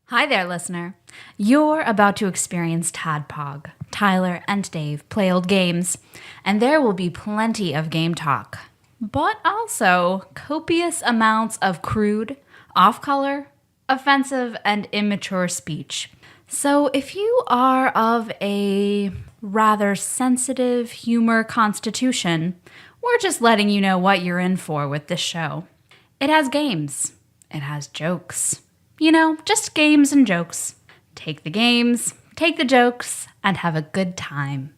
Hi there, listener. You're about to experience TADPOG. Tyler and Dave play old games, and there will be plenty of game talk, but also copious amounts of crude, off-color, offensive, and immature speech. So if you are of a rather sensitive humor constitution, we're just letting you know what you're in for with this show. It has games. It has jokes. You know, just games and jokes. Take the games, take the jokes, and have a good time.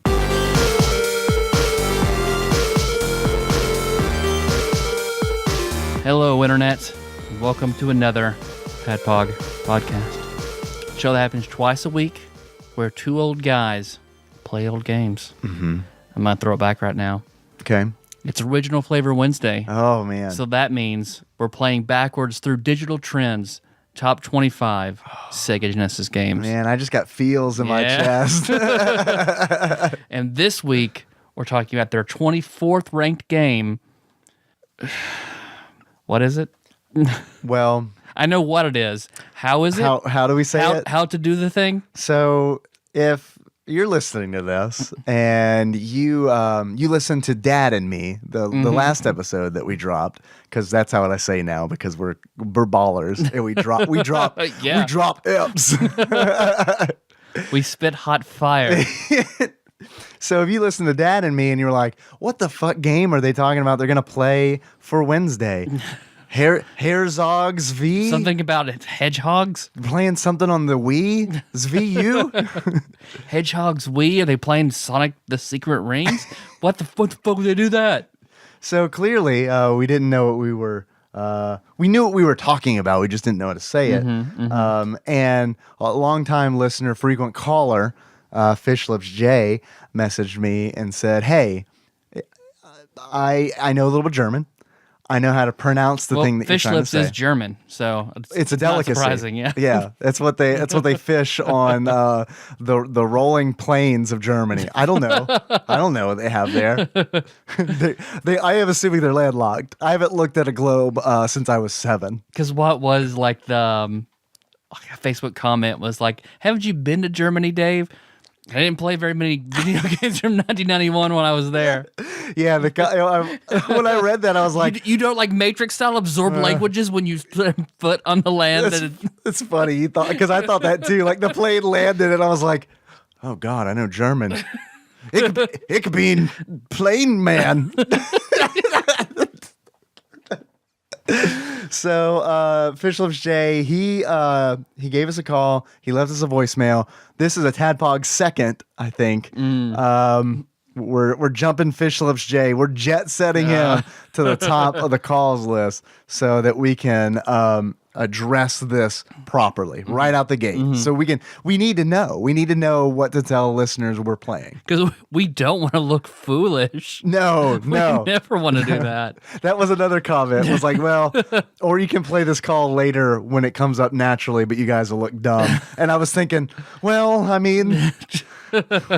Hello, Internet. Welcome to another TADPOG podcast. A show that happens twice a week where two old guys play old games. Mm-hmm. I'm going to throw it back right now. Okay. It's Original Flavor Wednesday. Oh, man. So that means we're playing backwards through digital trends. Top 25 Sega Genesis games. Man, I just got feels in my chest. And this week, we're talking about their 24th ranked game. What is it? Well, I know what it is. How is it? How do we say it? How to do the thing? So, if you're listening to this and you listen to Dad and Me, the last episode that we dropped, because that's how I say now, because we're ballers and we drop Eps. We spit hot fire. So if you listen to Dad and Me and you're like, what the fuck game are they talking about? They're gonna play for Wednesday. Herzog Zwei? Something about it. Hedgehogs? Playing something on the Wii? Zvu? Hedgehogs Wii? Are they playing Sonic the Secret Rings? What the fuck would they do that? So clearly, we didn't know what we were. We knew what we were talking about. We just didn't know how to say it. And a longtime listener, frequent caller, Fishlips J, messaged me and said, "Hey, I know a little bit German. I know how to pronounce the thing that you're trying to say." Fish lips is German, so it's a delicacy. Not surprising, yeah. Yeah, that's what they fish on the rolling plains of Germany. I don't know what they have there. I am assuming they're landlocked. I haven't looked at a globe since I was 7. Because what was like the a Facebook comment was like, "Haven't you been to Germany, Dave?" I didn't play very many video games from 1991 when I was there. Yeah, when I read that, I was like, "You don't like Matrix style absorb languages when you put foot on the land." It's funny you thought, because I thought that too. Like the plane landed, and I was like, "Oh God, I know German. Ich bin plane man." So Fishlips J, he gave us a call. He left us a voicemail. This is a Tadpog second, I think. We're jumping Fishlips J. We're jet setting him to the top of the calls list so that we can address this properly right out the gate. So we need to know. We need to know what to tell listeners we're playing. Because we don't want to look foolish. No. We never want to do that. That was another comment. It was like, well, or you can play this call later when it comes up naturally, but you guys will look dumb. And I was thinking, well, I mean,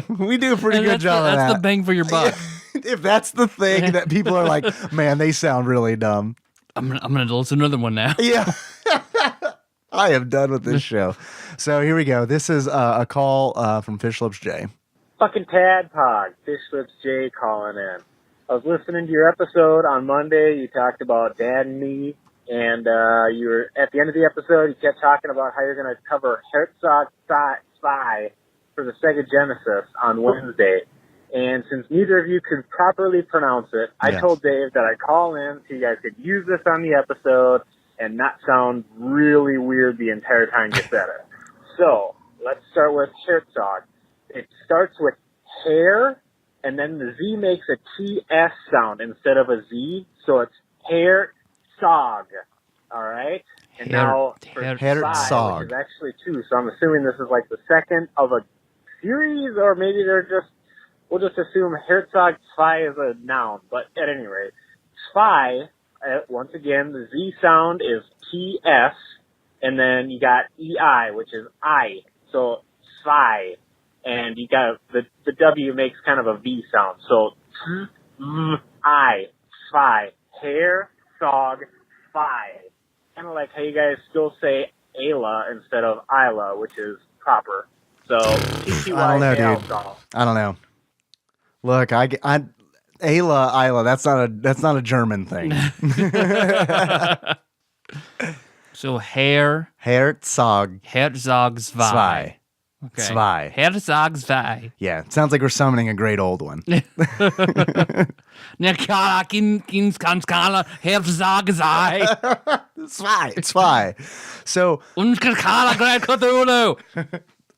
we do a pretty good job of that. That's the bang for your buck. If that's the thing that people are like, man, they sound really dumb. I'm gonna listen to another one now. Yeah. I am done with this show. So here we go. This is a call from Fishlips J. Fucking Tadpog, Fishlips J calling in. I was listening to your episode on Monday. You talked about Dad and Me, and you were at the end of the episode. You kept talking about how you're going to cover Herzog Zwei for the Sega Genesis on Wednesday. And since neither of you could properly pronounce it, I told Dave that I'd call in so you guys could use this on the episode and not sound really weird the entire time you said it. So, let's start with Herzog. It starts with hair, and then the Z makes a TS sound instead of a Z, so it's Herzog. Alright? And now for Zwei, which is actually 2, so I'm assuming this is like the second of a series, or maybe we'll just assume Herzog Zwei is a noun, but at any rate, Zwei, once again, the Z sound is TS, and then you got EI, which is I, so Zwei, and you got, the W makes kind of a V sound, so I, Zwei, Herzog Zwei. Kind of like how you guys still say Ayla instead of Isla, which is proper. So I don't know, dude. I don't know. Look, Ayla, that's not a German thing. So Herzog Zwei. Zwei. Okay. Zwei. Herzog Zwei. Yeah, it sounds like we're summoning a great old one. Nicole, Herzog Zwei. Zwei.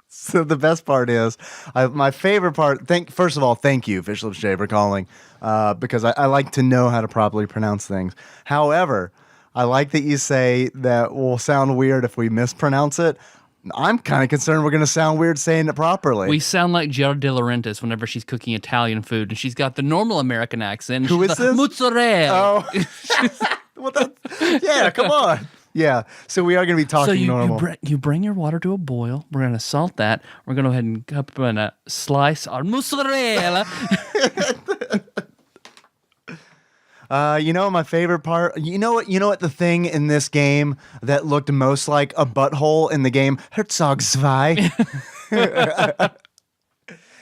So the best part is, my favorite part. First of all, thank you, Fish Lips Jay, for calling, because I like to know how to properly pronounce things. However, I like that you say that will sound weird if we mispronounce it. I'm kind of concerned we're going to sound weird saying it properly. We sound like Giada De Laurentiis whenever she's cooking Italian food, and she's got the normal American accent. Who is this? Mozzarella. Oh, yeah, come on. Yeah, so we are going to be talking normal. You bring your water to a boil. We're going to salt that. We're going to go ahead and cup in a slice our mozzarella. My favorite part. You know what? The thing in this game that looked most like a butthole in the game, Herzog Zwei.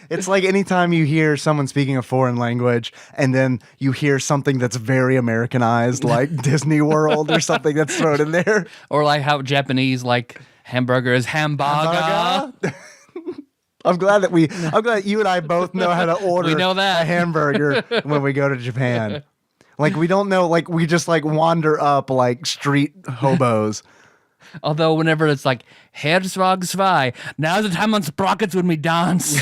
It's like anytime you hear someone speaking a foreign language and then you hear something that's very Americanized, like Disney World or something that's thrown in there. Or like how Japanese, like hamburger is hamburger. I'm glad you and I both know how to order a hamburger when we go to Japan. Like, we don't know, like, we just, like, wander up like street hobos. Although whenever it's like, Herzog Zwei, now's the time on sprockets when we dance.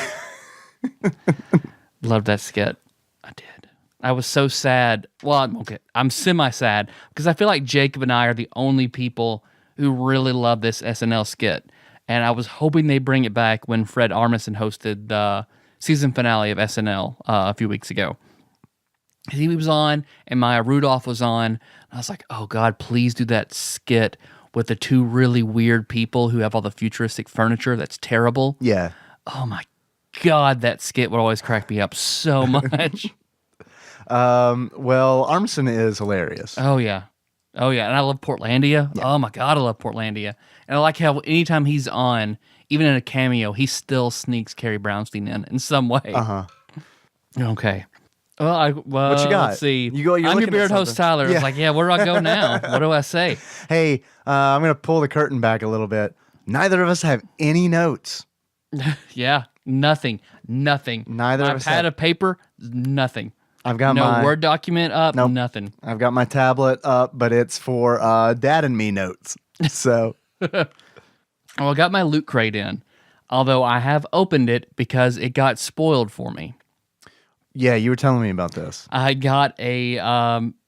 Loved that skit. I did. I was so sad. Well, okay, I'm semi-sad because I feel like Jacob and I are the only people who really love this SNL skit. And I was hoping they bring it back when Fred Armisen hosted the season finale of SNL a few weeks ago. He was on, and Maya Rudolph was on. And I was like, oh, God, please do that skit with the two really weird people who have all the futuristic furniture that's terrible. Yeah. Oh, my God, that skit would always crack me up so much. Well, Armisen is hilarious. Oh, yeah. Oh, yeah. And I love Portlandia. Yeah. Oh, my God, I love Portlandia. And I like how anytime he's on, even in a cameo, he still sneaks Carrie Brownstein in some way. Uh-huh. Okay. Well, what you got? Let's see. I'm your beard host, Tyler. Yeah. I was like, yeah, where do I go now? What do I say? Hey, I'm going to pull the curtain back a little bit. Neither of us have any notes. Yeah, nothing. Neither of us pad of paper, nothing. I've got no my Word document up, nope. Nothing. I've got my tablet up, but it's for Dad and me notes. So, well, I got my loot crate in, although I have opened it because it got spoiled for me. Yeah, you were telling me about this. I got a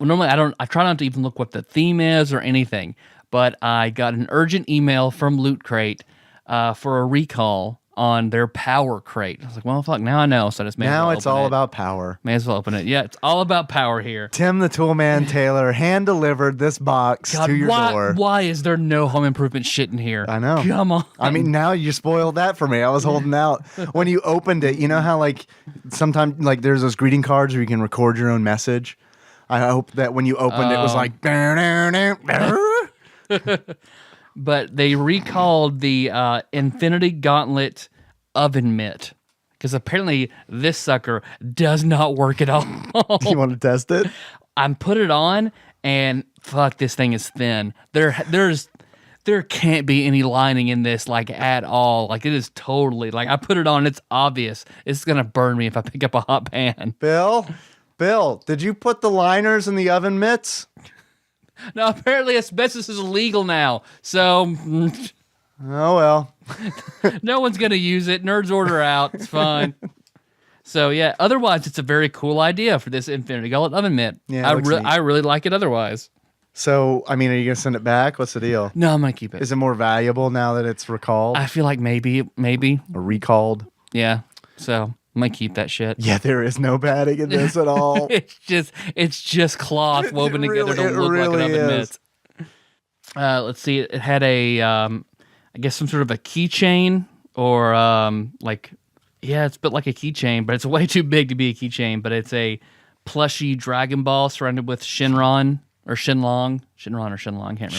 normally I try not to even look what the theme is or anything, but I got an urgent email from Loot Crate for a recall on their power crate. I was like, well, fuck, now I know. So I just may as well it's all about power. May as well open it. Yeah, it's all about power here. Tim the Toolman Taylor hand-delivered this box to your door. Why is there no home improvement shit in here? I know. Come on. I mean, now you spoiled that for me. I was holding out. When you opened it, you know how, like, sometimes, like, there's those greeting cards where you can record your own message? I hope that when you opened it was like... But they recalled the Infinity Gauntlet oven mitt because apparently this sucker does not work at all. You want to test it? I put it on and fuck, this thing is thin. There can't be any lining in this like at all. Like it is totally like I put it on. It's obvious. It's gonna burn me if I pick up a hot pan. Bill, did you put the liners in the oven mitts? No, apparently asbestos is illegal now. So, oh well. No one's going to use it. Nerds order out. It's fine. So, yeah, otherwise, it's a very cool idea for this Infinity Gauntlet oven mitt. Yeah, I really like it otherwise. So, I mean, are you going to send it back? What's the deal? No, I'm going to keep it. Is it more valuable now that it's recalled? I feel like maybe. Or recalled? Yeah. So, I'm going to keep that shit. Yeah, there is no padding in this at all. it's just cloth woven together to look like an oven mitt. Let's see. It had a, I guess some sort of a keychain or it's built like a keychain, but it's way too big to be a keychain. But it's a plushy Dragon Ball surrounded with Shenron or Shenlong. Can't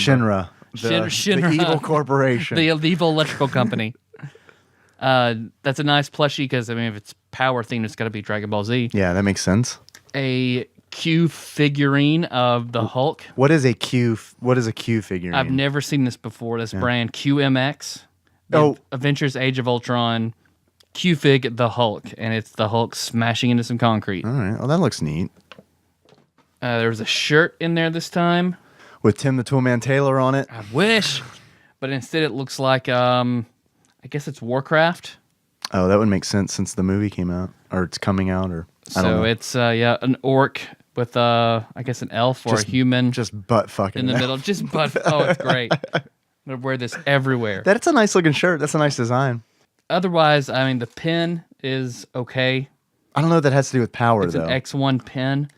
remember. the evil corporation. the evil electrical company. That's a nice plushie because I mean, if it's power themed, it's got to be Dragon Ball Z. Yeah, that makes sense. A Q figurine of the Hulk. What is a Q figurine? I've never seen this before. This brand QMX. Adventures Age of Ultron. Q fig the Hulk, and it's the Hulk smashing into some concrete. All right. Well, that looks neat. There was a shirt in there this time With Tim the Toolman Taylor on it. I wish, but instead it looks like I guess it's Warcraft. Oh, that would make sense since the movie came out, or it's coming out, or I don't know. It's an orc with I guess an elf or a human just butt fucking in the middle. Just butt. Oh, it's great. I'm gonna wear this everywhere. That's a nice looking shirt. That's a nice design. Otherwise, I mean, the pin is okay. I don't know what that has to do with power, It's though. an X1 pin.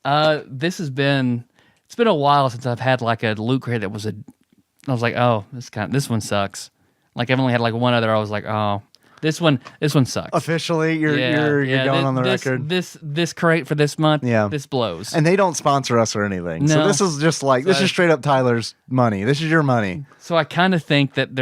It's been a while since I've had like a loot crate that was I was like, oh, this one sucks. Like I've only had like one other. I was like, oh, this one sucks. Officially, you're going on the record. This crate for this month, this blows. And they don't sponsor us or anything. No. So this is just like, this is straight up Tyler's money. This is your money. So I kind of think that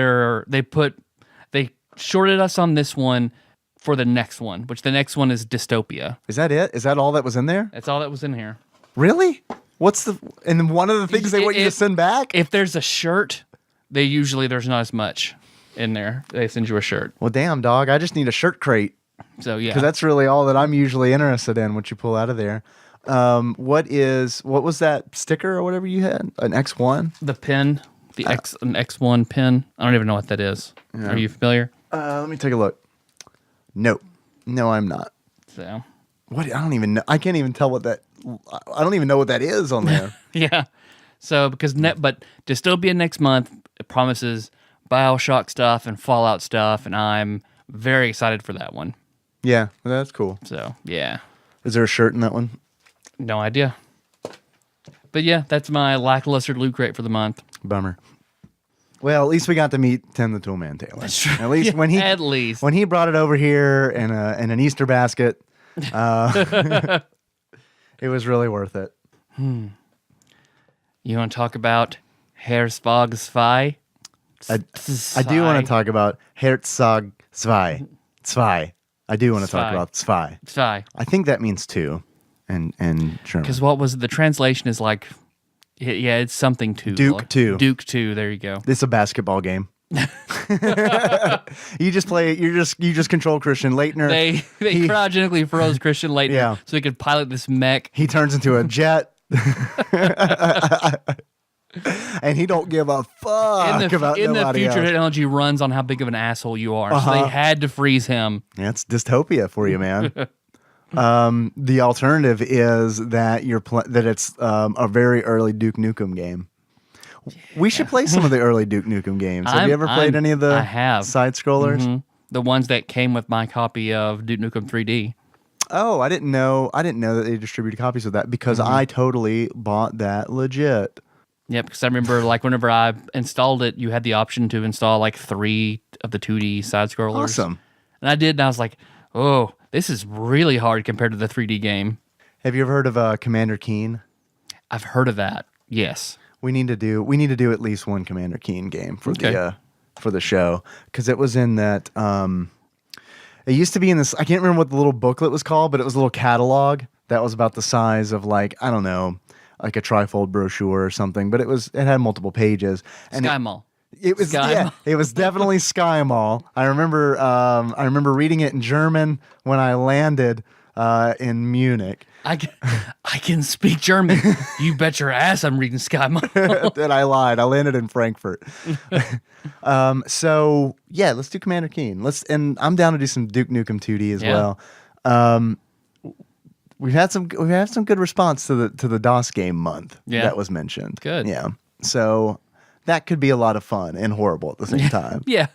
they shorted us on this one for the next one, which the next one is Dystopia. Is that it? Is that all that was in there? That's all that was in here. Really? And one of the things they want you to send back? If there's a shirt, there's not as much in there. They send you a shirt. Well, damn, dog. I just need a shirt crate. So yeah. Because that's really all that I'm usually interested in, what you pull out of there. What was that sticker or whatever you had? An X1? The pin. An X1 pin. I don't even know what that is. Yeah. Are you familiar? Let me take a look. No, I'm not. So what? I don't even know. I can't even tell what that. I don't even know what that is on there. Yeah. So but Dystopia next month, it promises BioShock stuff and Fallout stuff, and I'm very excited for that one. Yeah, that's cool. So yeah. Is there a shirt in that one? No idea. But yeah, that's my lackluster loot crate for the month. Bummer. Well, at least we got to meet Tim the Toolman Taylor. That's true. At least when he brought it over here in an Easter basket, it was really worth it. You want to talk about Herzog Zwei? I do want to talk about Herzog Zwei. Zwei. I do want to talk about Zwei. Zwei. I think that means two in German. Because the translation is like, yeah, it's something two. Duke 2. Duke 2, there you go. It's a basketball game. You just control Christian Leitner. They cryogenically froze Christian Leitner so he could pilot this mech. He turns into a jet. And he don't give a fuck about in nobody the future, else. technology runs on how big of an asshole you are. So they had to freeze him. That's dystopia for you, man. The alternative is that it's a very early Duke Nukem game. We should play some of the early Duke Nukem games. Have you ever played any of the side scrollers? Mm-hmm. The ones that came with my copy of Duke Nukem 3D. Oh, I didn't know that they distributed copies of that because I totally bought that legit. Yeah, because I remember like whenever I installed it, you had the option to install like 3 of the 2D side scrollers. Awesome. And I did, and I was like, oh, this is really hard compared to the 3D game. Have you ever heard of Commander Keen? I've heard of that. Yes. We need to do at least one Commander Keen game for the show because it was in that. It used to be in this. I can't remember what the little booklet was called, but it was a little catalog that was about the size of like I don't know, like a trifold brochure or something. But it had multiple pages. And Sky Mall. It was it was definitely Sky Mall. I remember reading it in German when I landed in Munich. I can speak German. You bet your ass I'm reading Sky Mall. That I lied. I landed in Frankfurt. So yeah, let's do Commander Keen. And I'm down to do some Duke Nukem 2D as well. We've had some good response to the DOS game month that was mentioned. Good. Yeah. So that could be a lot of fun and horrible at the same time. Yeah.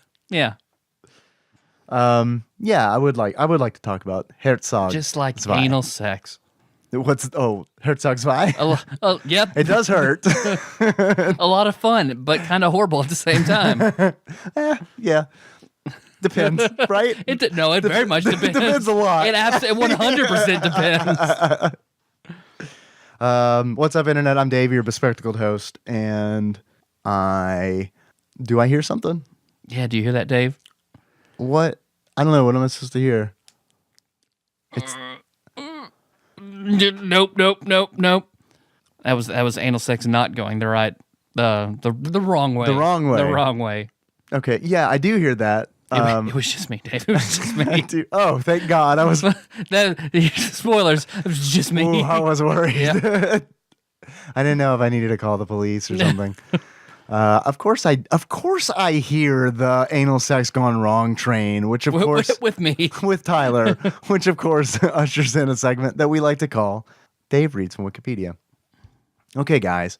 I would like to talk about Herzog. Just like Zwei. anal sex. Herzog Zwei? Yep. It does hurt. A lot of fun, but kind of horrible at the same time. Yeah. Depends, right? It very much depends. It depends a lot. It 100% depends. What's up, Internet? I'm Dave, your bespectacled host, and Do I hear something? Yeah, do you hear that, Dave? What? I don't know. What am I supposed to hear? It's Nope. That was anal sex not going the wrong way. The wrong way. The wrong way. okay. Yeah, I do hear that. It was just me, Dave. It was just me. Oh, thank God. I was. Spoilers. It was just me. Ooh, I was worried. Yeah. I didn't know if I needed to call the police or something. Of course I hear the anal sex gone wrong train, which of course with me. with Tyler, which of course ushers in a segment that we like to call Dave Reads from Wikipedia. Okay, guys.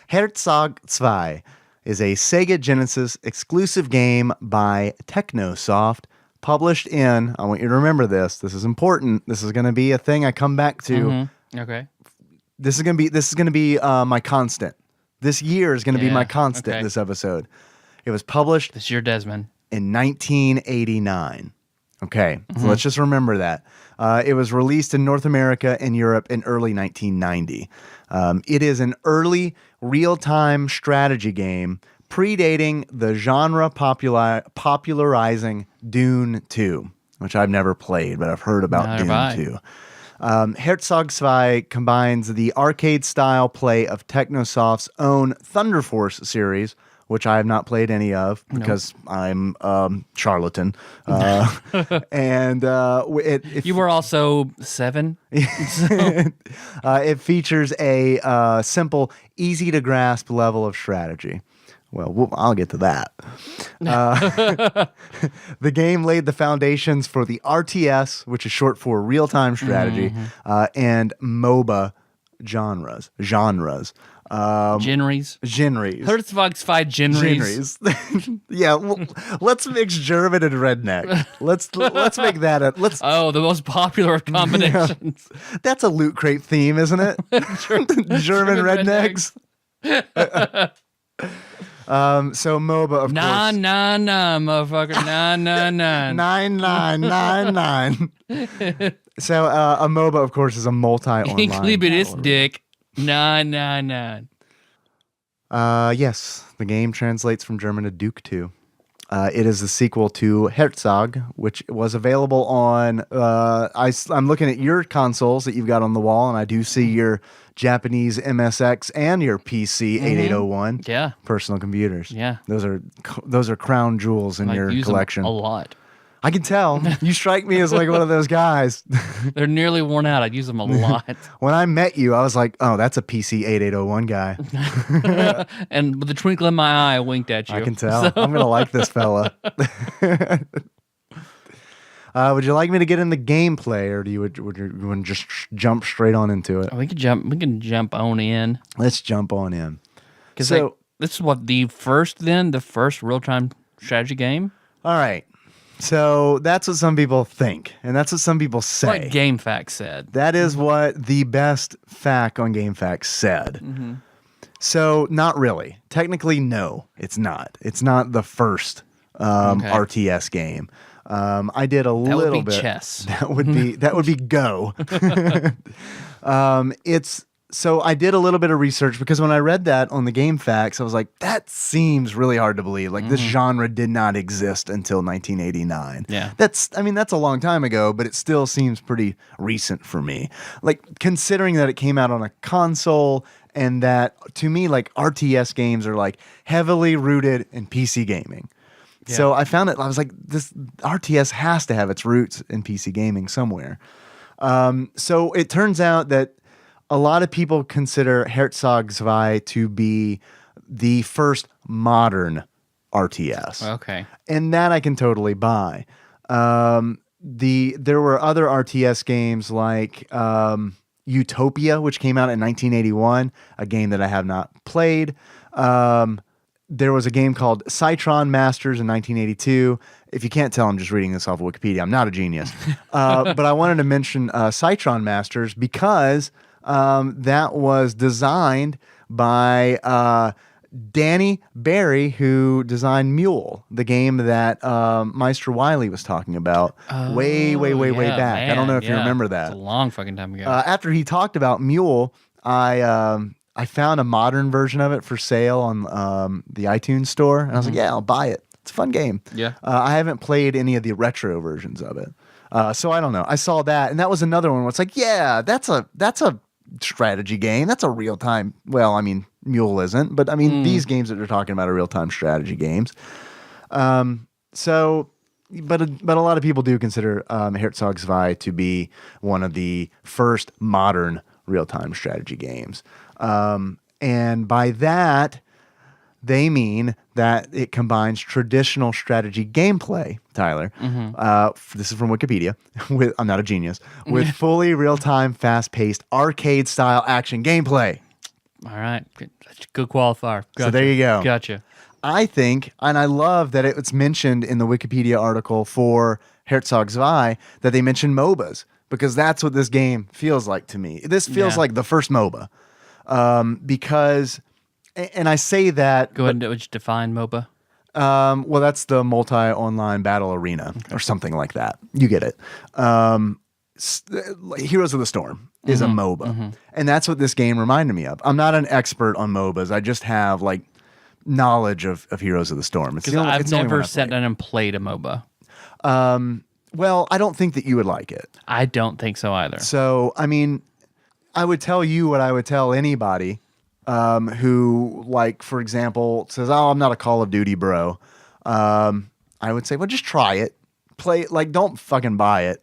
Herzog Zwei is a Sega Genesis exclusive game by Technosoft, published in, I want you to remember this is important. This is going to be a thing I come back to. Mm-hmm. Okay. This is going to be my constant. This year is going to be my constant, okay. This episode. It was published This is your Desmond. in 1989. Okay, so let's just remember that. It was released in North America and Europe in early 1990. It is an early real-time strategy game predating the genre popularizing Dune 2, which I've never played, but I've heard about Dune 2. Herzog Zwei combines the arcade-style play of Technosoft's own Thunder Force series, which I have not played any of because I'm charlatan. And You were also 7. it features a simple, easy-to-grasp level of strategy. Well, I'll get to that. The game laid the foundations for the RTS, which is short for real-time strategy, and MOBA genres. Genres. Herzog Zwei genres. Yeah, well, let's mix German and redneck. Let's make that Oh, the most popular of combinations. That's a Loot Crate theme, isn't it? German rednecks. So MOBA, of course. Nah, motherfucker. Nah. 9999. So a MOBA, of course, is a multi-online. Clip this dick. Nah. Yes, the game translates from German to Duke 2. It is the sequel to Herzog, which was available on. I'm looking at your consoles that you've got on the wall, and I do see your Japanese MSX and your PC 8801. Yeah, personal computers. Yeah, those are crown jewels in your collection. Them a lot. I can tell. You strike me as like one of those guys. They're nearly worn out. I'd use them a lot. When I met you, I was like, oh, that's a PC 8801 guy. And with the twinkle in my eye, I winked at you. I can tell. So. I'm going to like this fella. Would you like me to get in the gameplay, or would you want to just jump straight on into it? We can jump on in. Let's jump on in. Because this is what the first real-time strategy game? All right. So that's what some people think, and that's what some people say. What GameFAQs said. That is what the best FAQ on GameFAQs said. Mm-hmm. So not really. Technically, no, it's not. It's not the first RTS game. I did a little bit. Chess. That would be Go. So I did a little bit of research because when I read that on the GameFAQs, I was like, that seems really hard to believe. Like this genre did not exist until 1989. Yeah. That's a long time ago, but it still seems pretty recent for me. Like considering that it came out on a console and that to me, like RTS games are like heavily rooted in PC gaming. Yeah. So I found it, I was like, this RTS has to have its roots in PC gaming somewhere. So it turns out that a lot of people consider Herzog Zwei to be the first modern RTS. Okay. And that I can totally buy. There were other RTS games like Utopia, which came out in 1981, a game that I have not played. There was a game called Citron Masters in 1982. If you can't tell, I'm just reading this off of Wikipedia. I'm not a genius. But I wanted to mention Citron Masters because that was designed by Danny Barry, who designed Mule, the game that Meister Wiley was talking about way back. Man, I don't know if you remember that. It's a long fucking time ago. After he talked about Mule, I I found a modern version of it for sale on the iTunes store, and I was like, yeah, I'll buy it. It's a fun game. Yeah. I haven't played any of the retro versions of it, so I don't know. I saw that, and that was another one where it's like, yeah, that's a strategy game. That's a real time. Well, I mean, Mule isn't, but I mean, these games that they're talking about are real time strategy games. So, but a lot of people do consider Herzog Zwei to be one of the first modern real time strategy games, and by that they mean that it combines traditional strategy gameplay, Tyler. This is from Wikipedia. I'm not a genius. With fully real-time, fast-paced, arcade-style action gameplay. All right. That's a good qualifier. Gotcha. So there you go. Gotcha. I think, and I love that it's mentioned in the Wikipedia article for Herzog Zwei, that they mentioned MOBAs, because that's what this game feels like to me. This feels like the first MOBA. Because... And I say that... Go ahead and would you define MOBA? Well, that's the multi-online battle arena or something like that. You get it. Heroes of the Storm is a MOBA. And that's what this game reminded me of. I'm not an expert on MOBAs. I just have like knowledge of Heroes of the Storm. Because I've never sat down and played a MOBA. Well, I don't think that you would like it. I don't think so either. So, I mean, I would tell you what I would tell anybody who, like, for example, says, "Oh, I'm not a Call of Duty bro." I would say, "Well, just try it. Play, like, don't fucking buy it.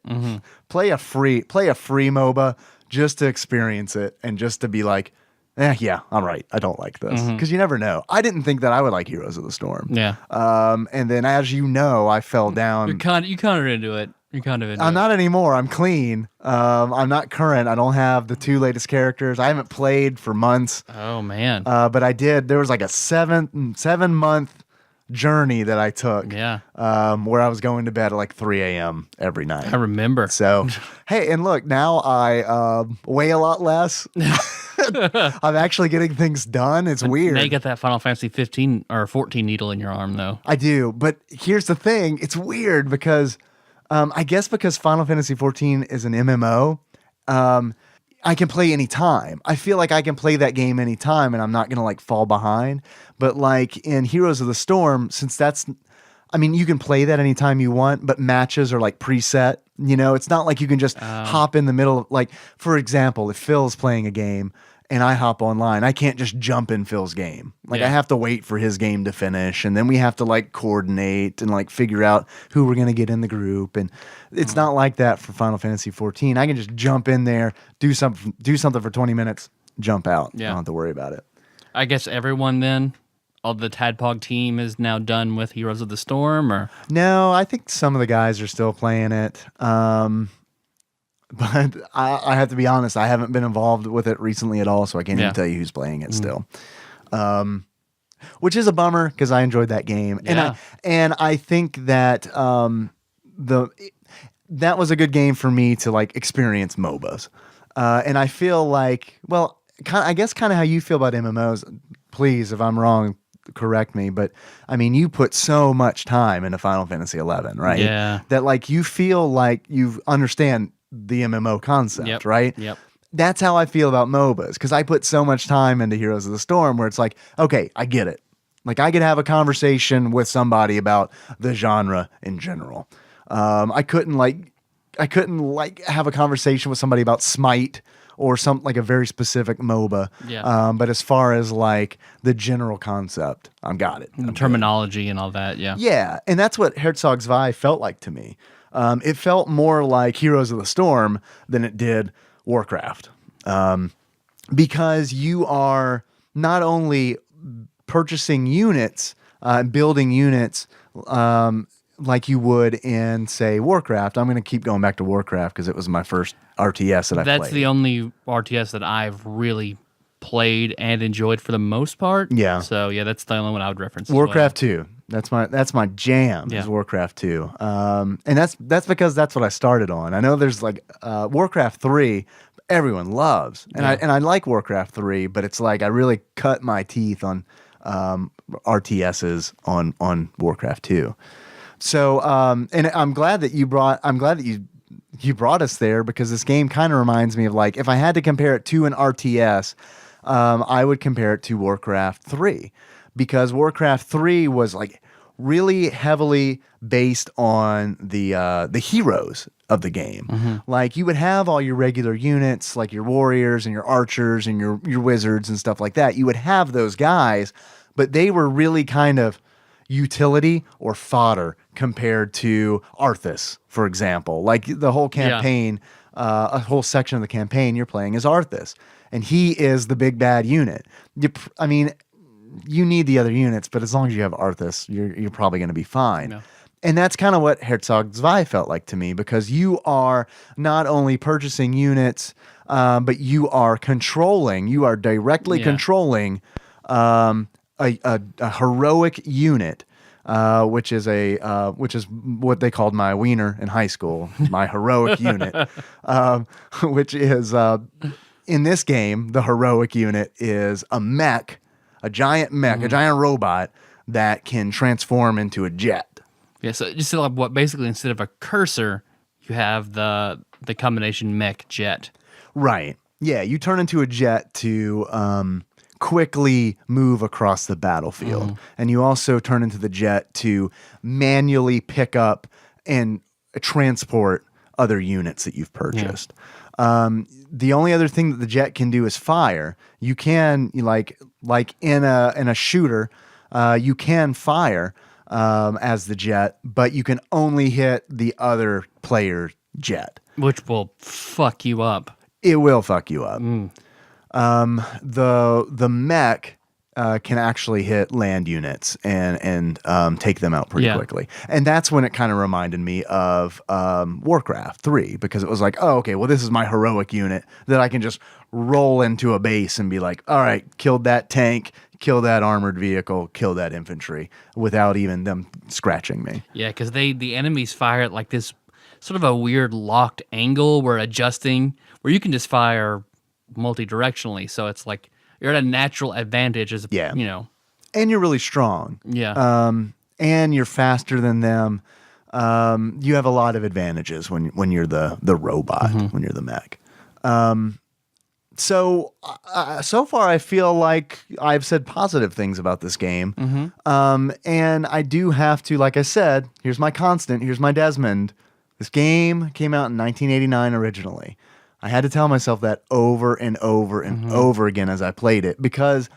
Play a free MOBA just to experience it and just to be like, yeah, I'm right. I don't like this." Because you never know. I didn't think that I would like Heroes of the Storm. Yeah. And then, as you know, I fell down. You kind of into it. You're kind of into it. I'm not anymore. I'm clean. I'm not current. I don't have the 2 latest characters. I haven't played for months. Oh man. But I did. There was like a 7-month journey that I took. Yeah. Where I was going to bed at like 3 a.m. every night. I remember. So, hey, and look, now I weigh a lot less. I'm actually getting things done. It's weird. Now you got that Final Fantasy 15 or 14 needle in your arm, though. I do. But here's the thing. It's weird because I guess because Final Fantasy 14 is an MMO, I can play anytime. I feel like I can play that game anytime and I'm not going to like fall behind. But like in Heroes of the Storm, since you can play that anytime you want, but matches are like preset. You know, it's not like you can just hop in the middle of, like, for example, if Phil's playing a game and I hop online, I can't just jump in Phil's game. Like, I have to wait for his game to finish, and then we have to like coordinate and like figure out who we're gonna get in the group. And it's not like that for Final Fantasy 14. I can just jump in there, do something for 20 minutes, jump out. Yeah. I don't have to worry about it. I guess everyone then, all the TADPOG team is now done with Heroes of the Storm, or No, I think some of the guys are still playing it. But I have to be honest, I haven't been involved with it recently at all, so I can't even tell you who's playing it still. Which is a bummer because I enjoyed that game. Yeah. And I think that that was a good game for me to like experience MOBAs. And I feel like, well, I guess kind of how you feel about MMOs. Please, if I'm wrong, correct me, but I mean, you put so much time into Final Fantasy 11, right? Yeah. That like you feel like you understand the MMO concept, right? Yep. That's how I feel about MOBAs, because I put so much time into Heroes of the Storm where it's like, okay, I get it. Like, I could have a conversation with somebody about the genre in general. I couldn't have a conversation with somebody about Smite or some like a very specific MOBA. Yeah. But as far as like the general concept, I've got it. The terminology and all that, yeah. Yeah, and that's what Herzog Zwei felt like to me. It felt more like Heroes of the Storm than it did Warcraft. Because you are not only purchasing units, building units, like you would in, say, Warcraft. I'm going to keep going back to Warcraft because it was my first RTS that I played. That's the only RTS that I've really played and enjoyed for the most part. Yeah. So, yeah, that's the only one I would reference. Warcraft 2. That's my jam. Yeah. Is Warcraft 2. And that's because that's what I started on. I know there's like Warcraft 3 everyone loves. And I like Warcraft 3, but it's like I really cut my teeth on RTSs on Warcraft 2. So and I'm glad that you brought us there, because this game kind of reminds me of, like, if I had to compare it to an RTS, I would compare it to Warcraft 3 because Warcraft 3 was like really heavily based on the heroes of the game. Like you would have all your regular units, like your warriors and your archers and your wizards and stuff like that. You would have those guys, but they were really kind of utility or fodder compared to Arthas, for example. Like the whole campaign, a whole section of the campaign you're playing as Arthas, and he is the big bad unit. You need the other units, but as long as you have Arthas, you're probably going to be fine. No. And that's kind of what Herzog Zwei felt like to me, because you are not only purchasing units, but you are directly controlling a heroic unit, which is what they called my wiener in high school, my heroic unit, which is in this game, the heroic unit is a mech. A giant mech, a giant robot that can transform into a jet. Yeah, so just like what basically instead of a cursor, you have the combination mech jet. Right. Yeah, you turn into a jet to quickly move across the battlefield. And you also turn into the jet to manually pick up and transport other units that you've purchased. The only other thing that the jet can do is fire. You can like in a shooter, you can fire as the jet, but you can only hit the other player jet, which will fuck you up. It will fuck you up. The mech can actually hit land units and take them out pretty quickly. And that's when it kind of reminded me of Warcraft 3, because it was like, oh, okay, well, this is my heroic unit that I can just roll into a base and be like, all right, killed that tank, kill that armored vehicle, kill that infantry without even them scratching me. Yeah, because the enemies fire at like this sort of a weird locked angle where you can just fire multi-directionally. So it's like, you're at a natural advantage as you know. And you're really strong. Yeah. And you're faster than them. You have a lot of advantages when you're the robot, when you're the mech. So far I feel like I've said positive things about this game. And I do have to, like I said, here's my constant, here's my Desmond. This game came out in 1989 originally. I had to tell myself that over and over and over again as I played it, because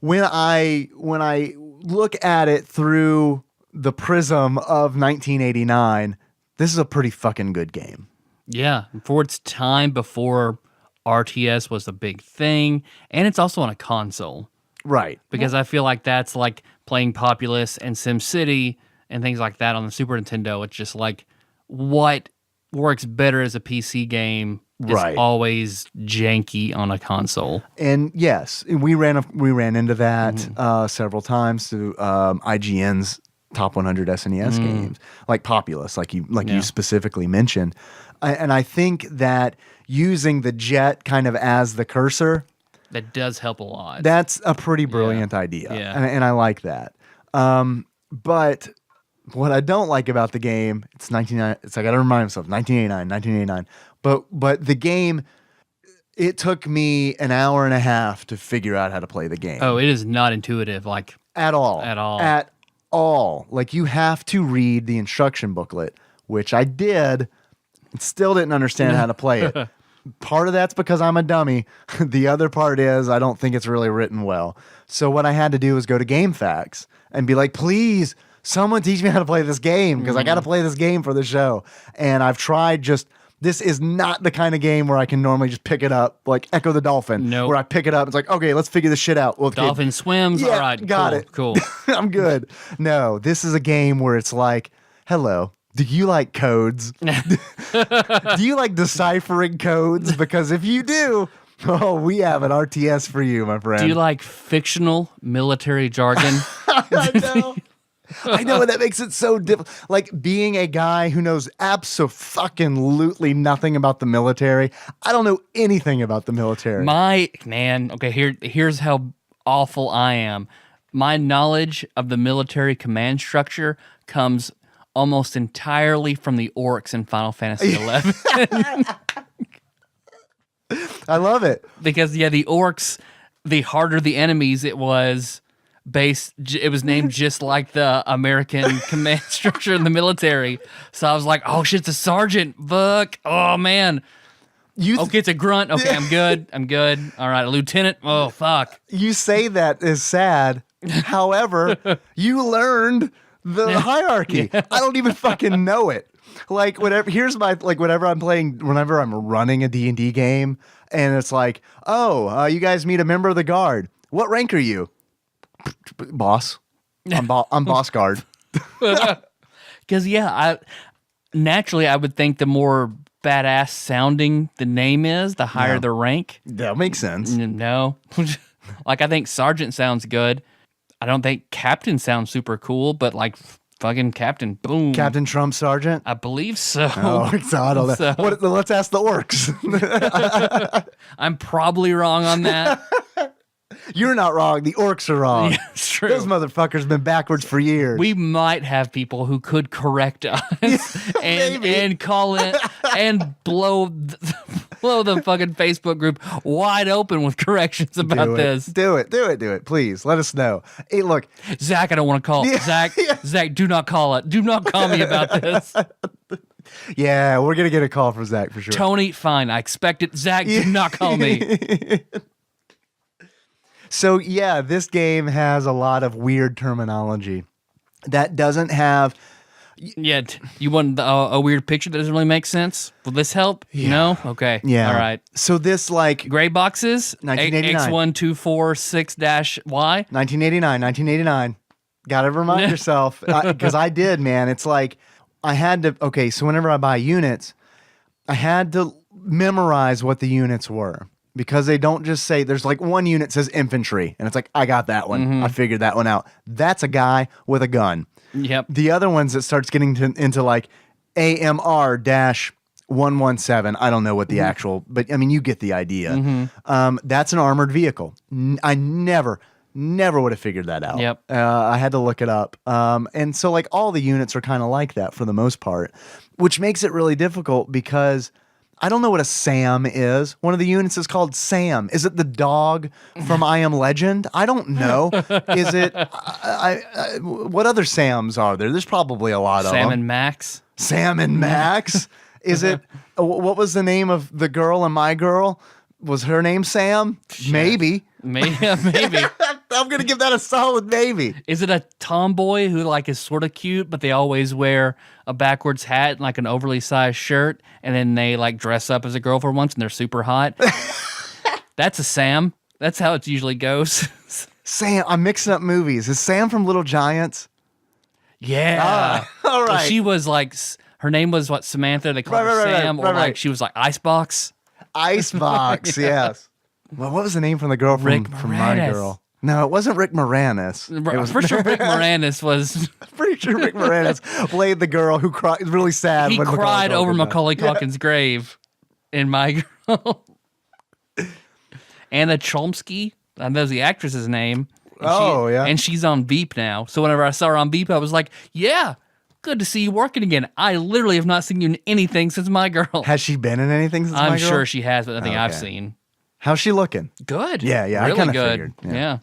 when I look at it through the prism of 1989, this is a pretty fucking good game. Yeah, for its time before RTS was a big thing, and it's also on a console. Right. Because I feel like that's like playing Populous and SimCity and things like that on the Super Nintendo. It's just like what works better as a PC game is always janky on a console. And yes, we ran into that several times through IGN's top 100 SNES games, like Populous, like you specifically mentioned. And I think that using the jet kind of as the cursor, that does help a lot. That's a pretty brilliant idea. Yeah. And I like that. But what I don't like about the game, it's 1999. It's like I got to remind myself, 1989. But the game, it took me an hour and a half to figure out how to play the game. Oh, it is not intuitive, like at all. Like you have to read the instruction booklet, which I did, and still didn't understand how to play it. Part of that's because I'm a dummy. The other part is I don't think it's really written well. So what I had to do was go to GameFAQs and be like, please, someone teach me how to play this game, because I got to play this game for the show. And I've tried this is not the kind of game where I can normally just pick it up, like Echo the Dolphin, where I pick it up. It's like, okay, let's figure this shit out. Well, Dolphin swims. Yeah, all right, got it. Cool. I'm good. No, this is a game where it's like, hello, do you like codes? Do you like deciphering codes? Because if you do, we have an RTS for you, my friend. Do you like fictional military jargon? I know. I know, and that makes it so difficult. Like being a guy who knows abso-fucking-lutely nothing about the military. I don't know anything about the military. Here's how awful I am. My knowledge of the military command structure comes almost entirely from the orcs in Final Fantasy XI. I love it. Because, the orcs, the harder the enemies, it was named just like the American command structure in the military. So I was like, oh shit, it's a sergeant. Fuck. Oh man. Okay, it's a grunt. Okay, I'm good. All right, a lieutenant. Oh fuck. You say that is sad. However, you learned the hierarchy. I don't even fucking know it. Like whenever I'm playing, whenever I'm running a D&D game, and it's like, you guys meet a member of the guard. What rank are you? Boss. I'm boss guard. Because naturally I would think the more badass sounding the name is, the higher the rank. That makes sense. No, like I think sergeant sounds good. I don't think captain sounds super cool, but like fucking captain, boom, Captain Trump Sergeant. I believe so. Oh, I don't know. So- Let's ask the orcs. I'm probably wrong on that. You're not wrong. The orcs are wrong. Yeah, it's true. Those motherfuckers been backwards for years. We might have people who could correct us and call it and blow the fucking Facebook group wide open with corrections about this. Do it. Please let us know. Hey, look, Zach, I don't want to call it. Zach, do not call it. Do not call me about this. yeah, we're gonna get a call from Zach for sure. Tony, fine. I expect it. Zach, do not call me. So yeah, this game has a lot of weird terminology that doesn't have. Yeah, you want a weird picture that doesn't really make sense? Will this help? Yeah. No? Okay. Yeah. All right. So this like Gray boxes? 1989. X1246-Y? 1989. Gotta remind yourself, because I did, man. It's like I had to. Okay, so whenever I buy units, I had to memorize what the units were. Because they don't just say, there's like one unit says infantry, and it's like, I got that one. Mm-hmm. I figured that one out. That's a guy with a gun. Yep. The other ones, it starts getting into like AMR-117. I don't know what the actual, but I mean, you get the idea. That's an armored vehicle. I never would have figured that out. Yep. I had to look it up. And so like all the units are kind of like that for the most part, which makes it really difficult because I don't know what a Sam is. One of the units is called Sam. Is it the dog from I Am Legend? I don't know. Is it? What other Sams are there? There's probably a lot of them. Sam and Max? Sam and Max. Is it? What was the name of the girl in My Girl? Was her name Sam? Maybe. Maybe. I'm gonna give that a solid maybe. Is it a tomboy who like is sort of cute, but they always wear a backwards hat and like an overly sized shirt, and then they like dress up as a girl for once and they're super hot? That's a Sam. That's how it usually goes. Sam. I'm mixing up movies. Is Sam from Little Giants? Yeah. All right. Well, she was like, her name was what, Samantha? They called her Sam, or like right. she was like Icebox. Icebox, yes. Well, what was the name from the girl from My Moranis. Girl? No, it wasn't Rick Moranis. It was For sure, Rick Moranis was. pretty sure Rick Moranis played the girl who cried really sad. He when cried over Macaulay Macaulay Culkin's grave in My Girl. Anna Chlumsky, I know the actress's name. And yeah. And she's on Veep now. So whenever I saw her on Veep, I was like, yeah, good to see you working again. I literally have not seen you in anything since My Girl. Has she been in anything since My I'm Girl? sure she has, but nothing I've Okay. seen. How's she looking? Good. Yeah, I really kinda good. figured, yeah.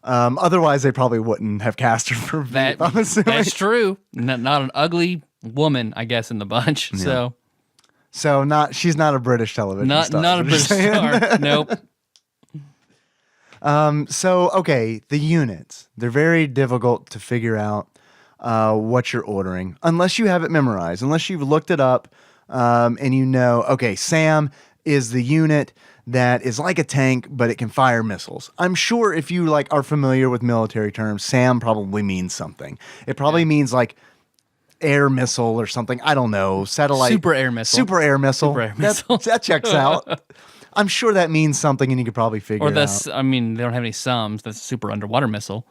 Yeah. Otherwise, they probably wouldn't have cast her for Veep, I'm assuming. That's true. Not an ugly woman, I guess, in the bunch. So So she's not a British television not star. not a is what you're British saying? star. Nope. So, okay, the units. They're very difficult to figure out what you're ordering unless you have it memorized, unless you've looked it up and you know, okay, Sam is the unit that is like a tank, but it can fire missiles. I'm sure if you like are familiar with military terms, SAM probably means something. It probably means like air missile or something. I don't know. Satellite. Super air missile. Super air missile. Super air missile. That checks out. I'm sure that means something and you could probably figure Or it out. I mean, they don't have any sums. That's a super underwater missile.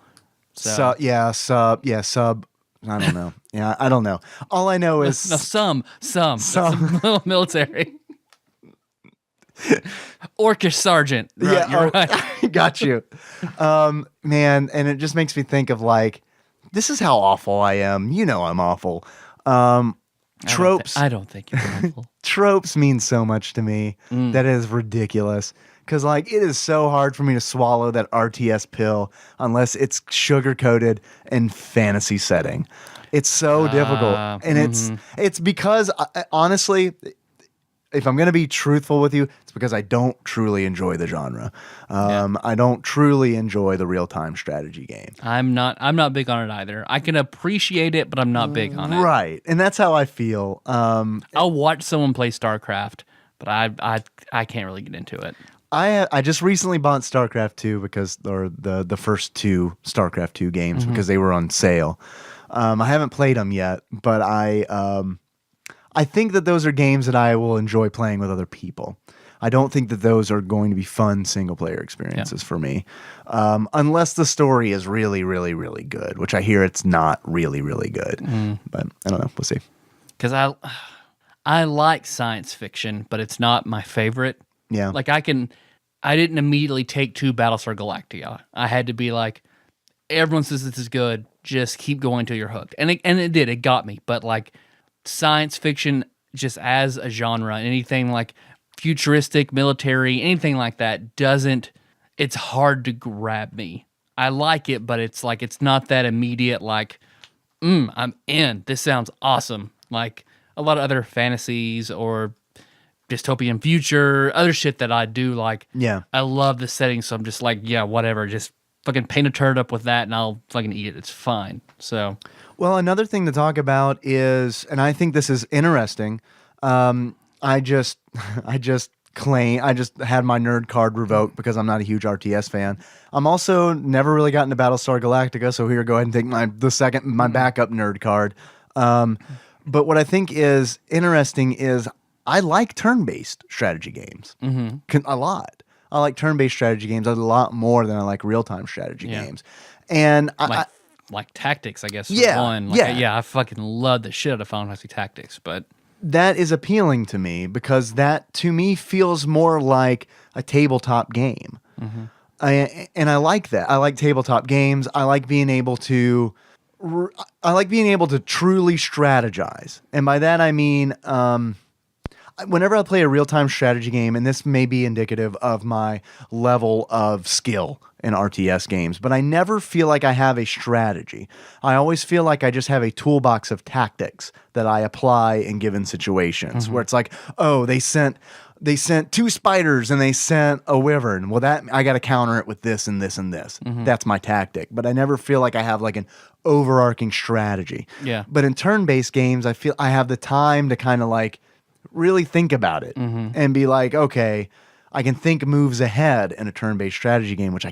So, Sub. I don't know. Yeah, I don't know. All I know is no, some. That's military. Orcish sergeant. Right, you're right. Got you. Man, and it just makes me think of like, this is how awful I am. You know I'm awful. Tropes. I don't think you're awful. Tropes mean so much to me. That is ridiculous. because like it is so hard for me to swallow that RTS pill unless it's sugar coated and fantasy setting. It's so difficult, and it's because honestly, if I'm going to be truthful with you, it's because I don't truly enjoy the genre. I don't truly enjoy the real-time strategy game. I'm not big on it either. I can appreciate it, but I'm not big on it. Right, and that's how I feel. I'll watch someone play StarCraft, but I can't really get into it. I just recently bought StarCraft 2 because the first two StarCraft 2 games because they were on sale. I haven't played them yet, but I think that those are games that I will enjoy playing with other people. I don't think that those are going to be fun single-player experiences for me, unless the story is really, really, really good, which I hear it's not really, really good. But I don't know. We'll see. Because I like science fiction, but it's not my favorite. Yeah. Like I didn't immediately take to Battlestar Galactica. I had to be like, everyone says this is good, just keep going till you're hooked. And it did. It got me. But like science fiction just as a genre, anything like futuristic, military, anything like that it's hard to grab me. I like it, but it's like it's not that immediate like, I'm in. This sounds awesome. Like a lot of other fantasies or dystopian future, other shit that I do like. Yeah. I love the setting, so I'm just like, yeah, whatever. Just fucking paint a turd up with that and I'll fucking eat it. It's fine. So Well, another thing to talk about is, and I think this is interesting. I just had my nerd card revoked because I'm not a huge RTS fan. I'm also never really gotten to Battlestar Galactica, so here, go ahead and take my backup nerd card. But what I think is interesting is I like turn-based strategy games a lot. I like turn-based strategy games a lot more than I like real-time strategy games. And like Tactics, I guess. I fucking love the shit out of Final Fantasy Tactics, but that is appealing to me because that to me feels more like a tabletop game. And I like that. I like tabletop games. I like being able to truly strategize. And by that I mean whenever I play a real-time strategy game, and this may be indicative of my level of skill in RTS games, but I never feel like I have a strategy. I always feel like I just have a toolbox of tactics that I apply in given situations where it's like, oh, they sent 2 spiders and they sent a wyvern. Well, that I got to counter it with this and this and this. That's my tactic. But I never feel like I have like an overarching strategy. Yeah. But in turn-based games, I feel I have the time to kind of like really think about it and be like, okay, I can think moves ahead in a turn-based strategy game, which I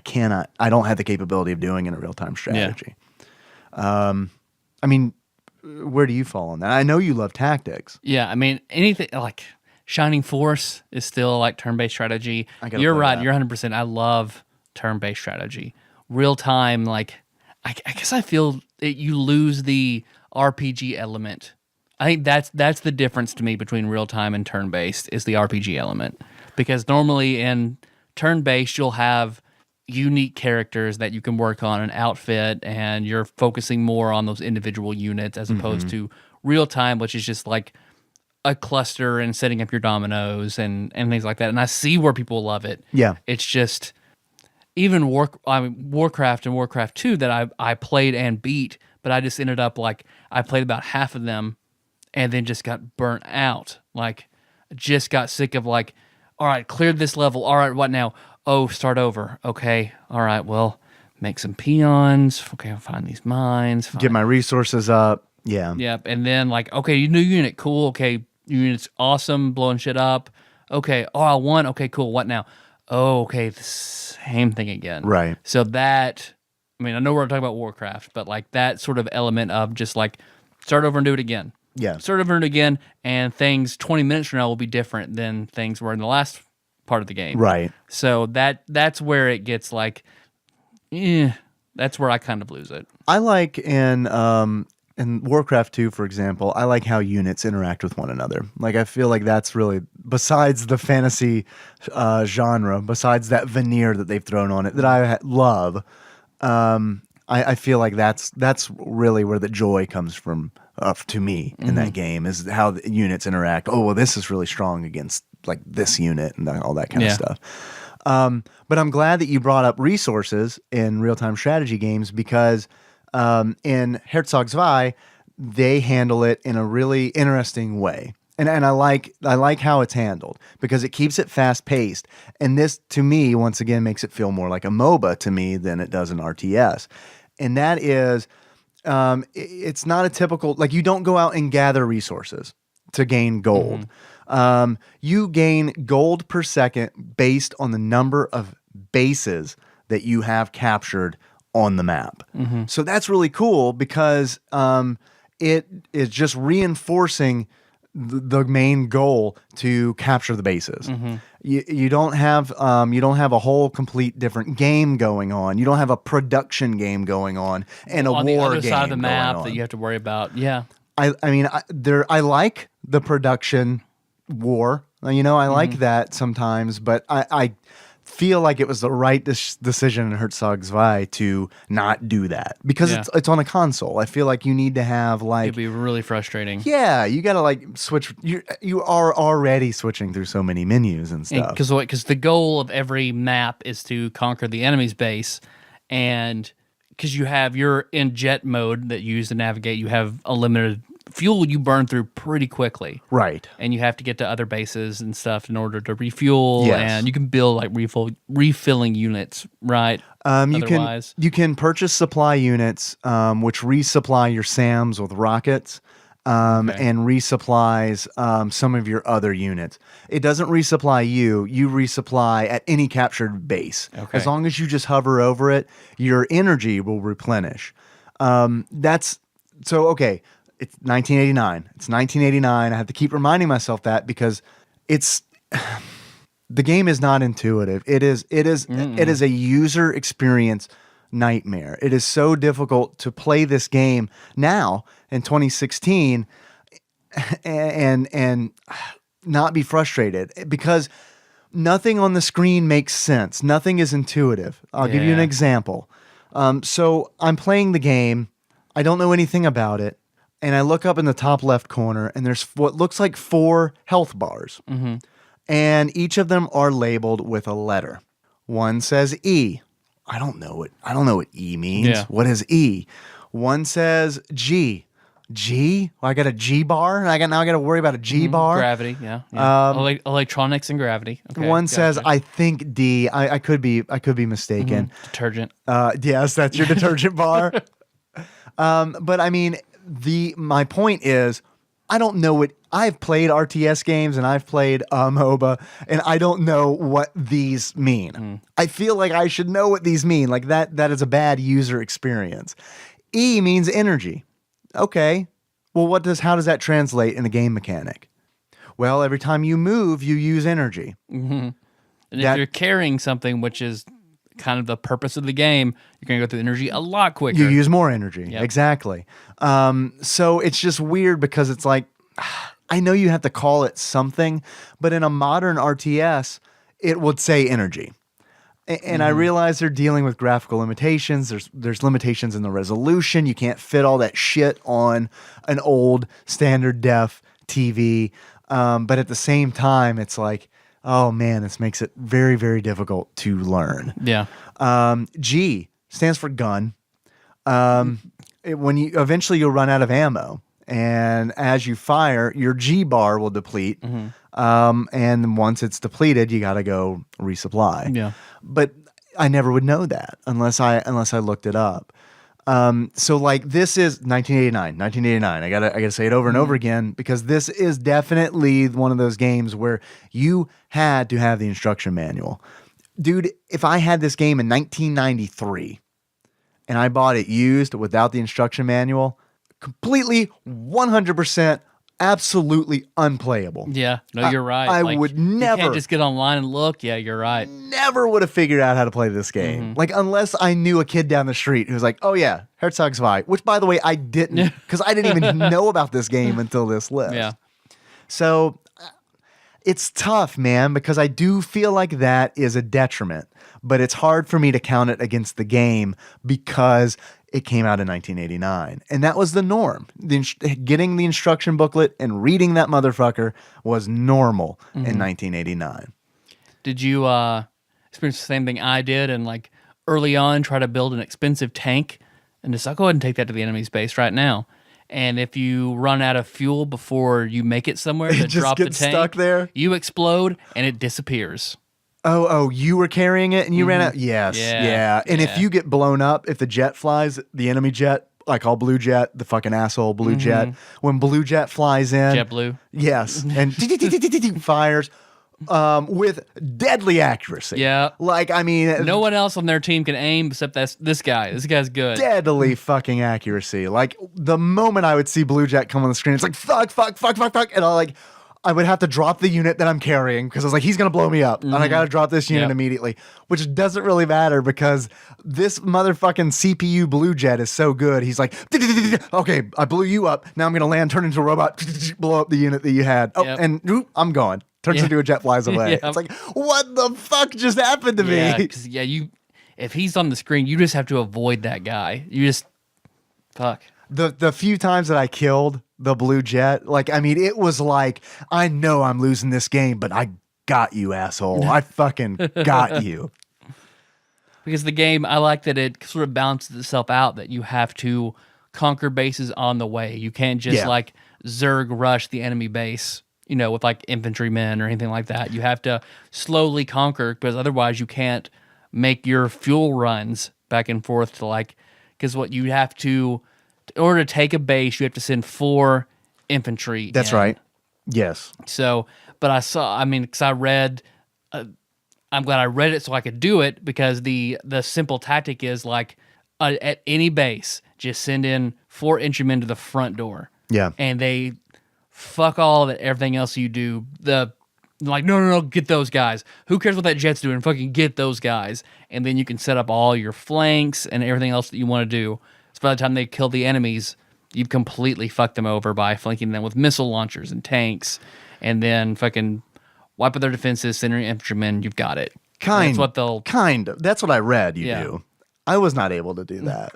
don't have the capability of doing in a real-time strategy. I mean, where do you fall on that? I know you love Tactics. yeah, I mean, anything like Shining Force is still like turn-based strategy. You're play right. that. You're 100%. I love turn-based strategy. Real-time, like, I guess I feel that you lose the RPG element. I think that's the difference to me between real-time and turn-based is the RPG element. Because normally in turn-based, you'll have unique characters that you can work on an outfit, and you're focusing more on those individual units as opposed to real-time, which is just like a cluster and setting up your dominoes and things like that. And I see where people love it. Yeah. It's just even Warcraft and Warcraft 2 that I played and beat, but I just ended up like I played about half of them and then just got burnt out. Like just got sick of like, all right, cleared this level. All right, what now? Oh, start over. Okay. All right, well, make some peons. Okay, I'll find these mines. Get my resources up. Yeah. Yep. And then like, okay, new unit, cool. Okay, unit's awesome, blowing shit up. Okay, oh, I won. Okay, cool. What now? Oh, okay, the same thing again. Right. So that, I mean, I know we're talking about Warcraft, but like that sort of element of just like start over and do it again. Yeah. Start over and again, and things 20 minutes from now will be different than things were in the last part of the game. Right. So that's where it gets like, that's where I kind of lose it. I like in Warcraft 2, for example, I like how units interact with one another. Like, I feel like that's really, besides the fantasy genre, besides that veneer that they've thrown on it that I love, I feel like that's really where the joy comes from to me in that game, is how the units interact. Oh, well, this is really strong against like this unit and all that kind of stuff. But I'm glad that you brought up resources in real-time strategy games because in Herzog Zwei, they handle it in a really interesting way. And I like how it's handled because it keeps it fast-paced. And this, to me, once again, makes it feel more like a MOBA to me than it does an RTS. And that is, it's not a typical, like you don't go out and gather resources to gain gold. You gain gold per second based on the number of bases that you have captured on the map. So that's really cool because it is just reinforcing the main goal to capture the bases. You don't have a whole complete different game going on. You don't have a production game going on and a war game on the other side of the map going on. that you have to worry about. Yeah. I like the production war. I like that sometimes, but I feel like it was the right decision in Herzog Zwei to not do that because it's on a console. I feel like you need to have It'd be really frustrating. Yeah, you got to switch. You are already switching through so many menus and stuff. Because the goal of every map is to conquer the enemy's base, and because you're in jet mode that you use to navigate, you have a limited fuel you burn through pretty quickly. Right. And you have to get to other bases and stuff in order to refuel. Yes. And you can build like refilling units, right? You can purchase supply units, which resupply your SAMs with rockets. And resupplies some of your other units. It doesn't resupply you. You resupply at any captured base. Okay. As long as you just hover over it, your energy will replenish. It's 1989. It's 1989. I have to keep reminding myself that because the game is not intuitive. It is a user experience nightmare. It is so difficult to play this game now in 2016 and not be frustrated because nothing on the screen makes sense. Nothing is intuitive. I'll give you an example. So I'm playing the game. I don't know anything about it. And I look up in the top left corner and there's what looks like 4 health bars. And each of them are labeled with a letter. One says E. I don't know what E means. Yeah. What is E? One says G. G? Well, I got a G bar. Now I got to worry about a G bar. Gravity, yeah. Electronics and gravity. Okay, one says I think D. I could be mistaken. Detergent. Yes, that's your detergent bar. But I mean, my point is, I don't know what I've played RTS games and I've played MOBA, and I don't know what these mean. I feel like I should know what these mean. Like that is a bad user experience. E means energy. Okay. Well, how does that translate in a game mechanic? Well, every time you move, you use energy. And if you're carrying something, which is kind of the purpose of the game, you're going to go through energy a lot quicker. You use more energy. Yep. Exactly. So it's just weird because it's like, I know you have to call it something, but in a modern RTS, it would say energy. And I realize they're dealing with graphical limitations. There's limitations in the resolution. You can't fit all that shit on an old standard def TV. But at the same time, it's like, oh man, this makes it very, very difficult to learn. Yeah. G stands for gun. When eventually you'll run out of ammo, and as you fire, your G bar will deplete. And once it's depleted, you got to go resupply. Yeah. But I never would know that unless I looked it up. So like this is 1989. I gotta say it over and over again because this is definitely one of those games where you had to have the instruction manual. Dude, if I had this game in 1993 and I bought it used without the instruction manual, completely 100% absolutely unplayable. Yeah, no, you're right. I would never. You can't just get online and look. Yeah, you're right. Never would have figured out how to play this game. Like, unless I knew a kid down the street who was like, oh yeah, Herzog Zwei, which by the way, I didn't, because I didn't even know about this game until this list. Yeah. So it's tough, man, because I do feel like that is a detriment, but it's hard for me to count it against the game because it came out in 1989, and that was the norm. Getting the instruction booklet and reading that motherfucker was normal in 1989. Did you, experienced the same thing I did, and like early on, try to build an expensive tank, and just I'll go ahead and take that to the enemy's base right now. And if you run out of fuel before you make it somewhere to just drop the gets tank, stuck there? you explode and it disappears. Oh, you were carrying it and you ran out? Yes, yeah. And if you get blown up, if the jet flies, the enemy jet, I call Blue Jet, the fucking asshole Blue Jet, when Blue Jet flies in. JetBlue. Yes, and fires with deadly accuracy. Yeah. Like, I mean. No one else on their team can aim except this guy. This guy's good. Deadly fucking accuracy. Like, the moment I would see Blue Jet come on the screen, it's like, fuck. And I would have to drop the unit that I'm carrying because I was like, he's going to blow me up. And I got to drop this unit immediately, which doesn't really matter because this motherfucking CPU Blue Jet is so good. He's like, okay, I blew you up. Now I'm going to land, turn into a robot, blow up the unit that you had. Oh, and I'm gone. Turns into a jet, flies away. It's like, what the fuck just happened to me? Because if he's on the screen, you just have to avoid that guy. You just, fuck. The few times that I killed the Blue Jet, like, I mean, it was like, I know I'm losing this game, but I got you, asshole. I fucking got you. Because the game, I like that it sort of balances itself out, that you have to conquer bases on the way. You can't just like Zerg rush the enemy base, you know, with like infantrymen or anything like that. You have to slowly conquer because otherwise you can't make your fuel runs back and forth to like, because what you have to, in order to take a base, you have to send 4 infantry. That's right. Yes. So, but because I read, I'm glad I read it so I could do it because the simple tactic is like at any base, just send in 4 infantrymen to the front door. Yeah. And they fuck all of it, everything else you do. Like, no, get those guys. Who cares what that jet's doing? Fucking get those guys. And then you can set up all your flanks and everything else that you want to do. So by the time they kill the enemies, you've completely fucked them over by flanking them with missile launchers and tanks, and then fucking wipe out their defenses, send your infantrymen, you've got it. That's what they'll... Kind of. That's what I read you do. I was not able to do that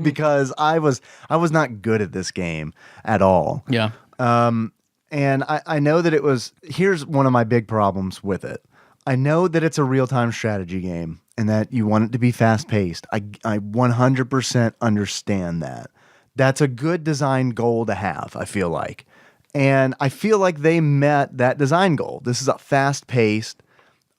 because I was not good at this game at all. Yeah. And I know that it was... Here's one of my big problems with it. I know that it's a real-time strategy game and that you want it to be fast-paced. I 100% understand that. That's a good design goal to have, I feel like. And I feel like they met that design goal. This is a fast-paced,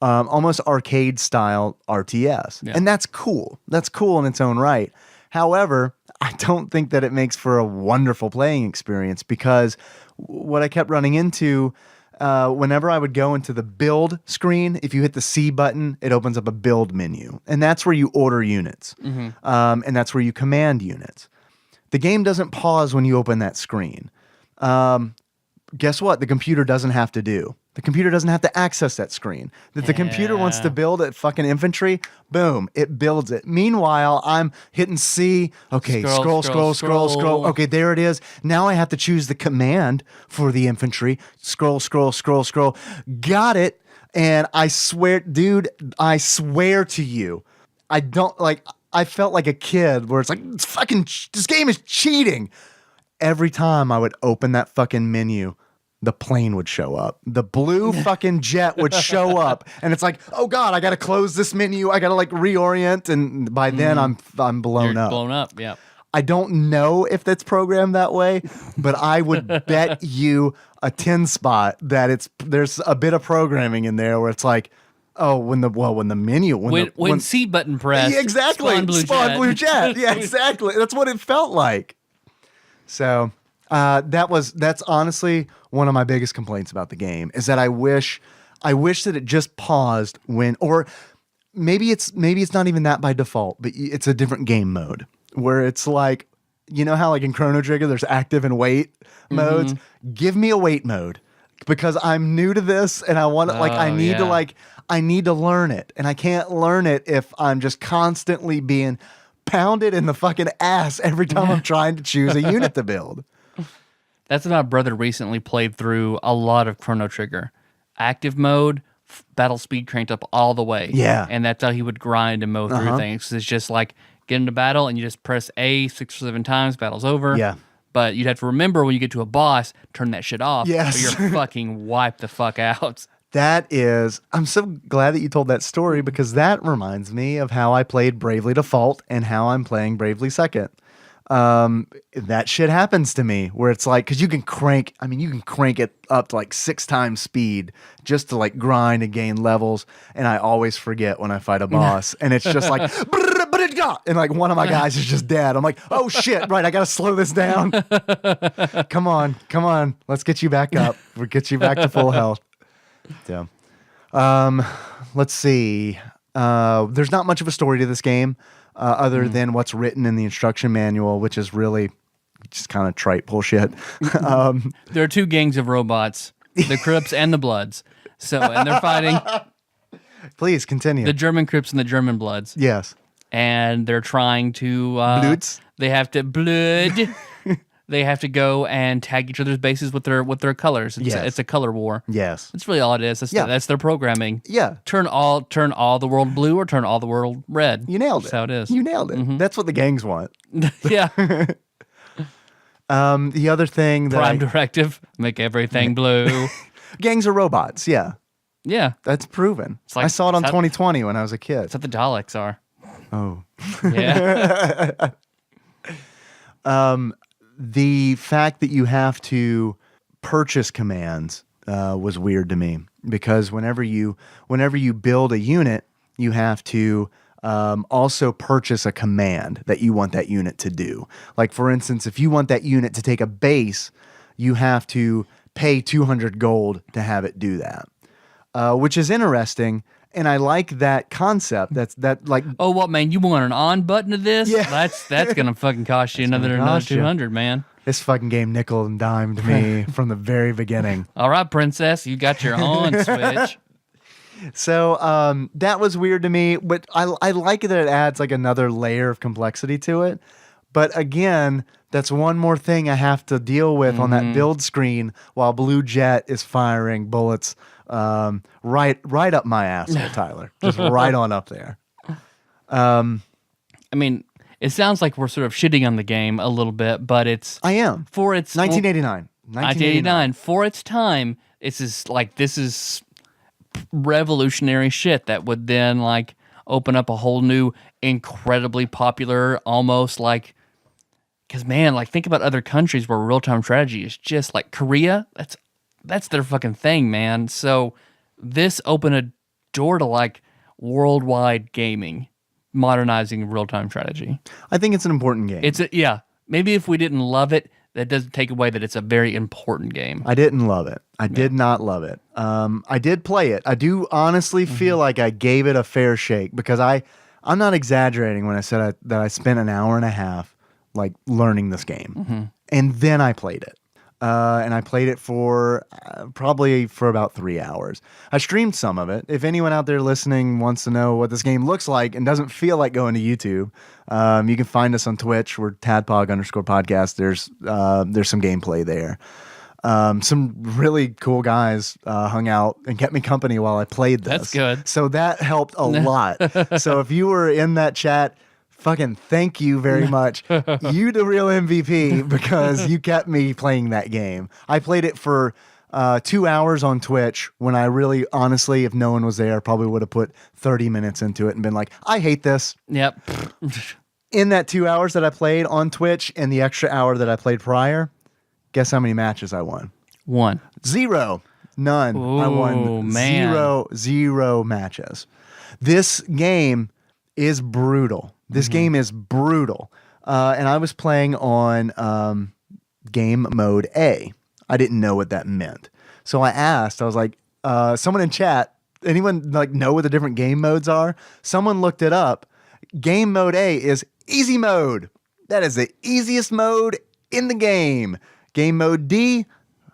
almost arcade-style RTS. Yeah. And that's cool. That's cool in its own right. However, I don't think that it makes for a wonderful playing experience because what I kept running into... whenever I would go into the build screen, if you hit the C button, it opens up a build menu. And that's where you order units. And that's where you command units. The game doesn't pause when you open that screen. Guess what? The computer doesn't have to do. The computer doesn't have to access that screen. That the computer wants to build at fucking infantry, boom, it builds it. Meanwhile, I'm hitting C. Okay, scroll. Okay, there it is. Now I have to choose the command for the infantry. Scroll. Got it. And I swear, dude, I swear to you, I felt like a kid where it's like, this game is cheating. Every time I would open that fucking menu, the plane would show up. The blue fucking jet would show up. And it's like, oh God, I got to close this menu. I got to like reorient. And by then I'm blown up. Blown up, yeah. I don't know if that's programmed that way, but I would bet you a 10 spot that there's a bit of programming in there where it's like, oh, when C button pressed, yeah, exactly, spawn blue jet. Yeah, exactly. That's what it felt like. So that's honestly one of my biggest complaints about the game is that I wish that it just paused when, or maybe it's not even that by default, but it's a different game mode where it's like, you know how like in Chrono Trigger there's active and wait modes. Give me a wait mode because I'm new to this and I want to I need to learn it, and I can't learn it if I'm just constantly being pounded in the fucking ass every time I'm trying to choose a unit to build. That's what my brother recently played through a lot of Chrono Trigger. Active mode, battle speed cranked up all the way. Yeah. And that's how he would grind and mow through things. It's just like get into battle and you just press A 6 or 7 times, battle's over. Yeah. But you'd have to remember when you get to a boss, turn that shit off. Yes. Or you're fucking wiped the fuck out. I'm so glad that you told that story because that reminds me of how I played Bravely Default and how I'm playing Bravely Second. That shit happens to me where it's like, cause you can crank it up to like 6 times speed just to like grind and gain levels. And I always forget when I fight a boss and it's just like, and like one of my guys is just dead. I'm like, oh shit, right. I got to slow this down. Come on. Let's get you back up. We'll get you back to full health. Yeah. Let's see. There's not much of a story to this game. Other than what's written in the instruction manual, which is really just kind of trite bullshit. There are 2 gangs of robots, the Crips and the Bloods. And they're fighting Please continue. the German Crips and the German Bloods. Yes. And they're trying to... Bloods? They have to... Blood. They have to go and tag each other's bases with their colors. It's a color war. Yes. That's really all it is. That's their programming. Yeah. Turn all the world blue or turn all the world red. You nailed That's it. how it is. You nailed it. That's what the gangs want. Yeah. The other thing that Prime directive, make everything blue. gangs are robots. Yeah. Yeah. That's proven. like- I saw it on it's how- 2020 when I was a kid. That's what the Daleks are. Oh. Yeah. The fact that you have to purchase commands was weird to me because whenever you build a unit, you have to also purchase a command that you want that unit to do. Like for instance, if you want that unit to take a base, you have to pay 200 gold to have it do that, which is interesting. And I like that concept. That like, Oh, what, man? You want an on button to this? Yeah. That's gonna fucking cost you another cost you. 200, man. this fucking game nickel and dimed me from the very beginning. All right, princess, you got your on switch. So that was weird to me, but I like that it adds like another layer of complexity to it. But again, that's one more thing I have to deal with on that build screen while Blue Jet is firing bullets right up my asshole, Tyler. Just right on up there. I mean, it sounds like we're sort of shitting on the game a little bit, but I am. for its 1989. 1989 for its time. This is revolutionary shit that would then like open up a whole new, incredibly popular, almost like. Because man, like think about other countries where real-time strategy is just like Korea. That's their fucking thing, man. So this opened a door to like worldwide gaming, modernizing real-time strategy. I think it's an important game. Yeah. Maybe if we didn't love it, that doesn't take away that it's a very important game. I didn't love it. I did not love it. I did play it. I do honestly feel like I gave it a fair shake because I'm not exaggerating when I said that I spent an hour and a half like learning this game. And then I played it. And I played it for probably for about 3 hours. I streamed some of it. If anyone out there listening wants to know what this game looks like and doesn't feel like going to YouTube, you can find us on Twitch. We're TADPOG_podcast. There's some gameplay there. Some really cool guys hung out and kept me company while I played this. That's good. So that helped a lot. So if you were in that chat, fucking thank you very much. You the real MVP because you kept me playing that game. I played it for 2 hours on Twitch when I really, honestly, if no one was there, probably would have put 30 minutes into it and been like, I hate this. Yep. In that 2 hours that I played on Twitch and the extra hour that I played prior, guess how many matches I won? 1. 0. None. I won Ooh, man. zero matches. This game is brutal. This game is brutal. And I was playing on game mode A. I didn't know what that meant. So I asked, I was like, someone in chat, anyone like know what the different game modes are? Someone looked it up. Game mode A is easy mode. That is the easiest mode in the game. Game mode D,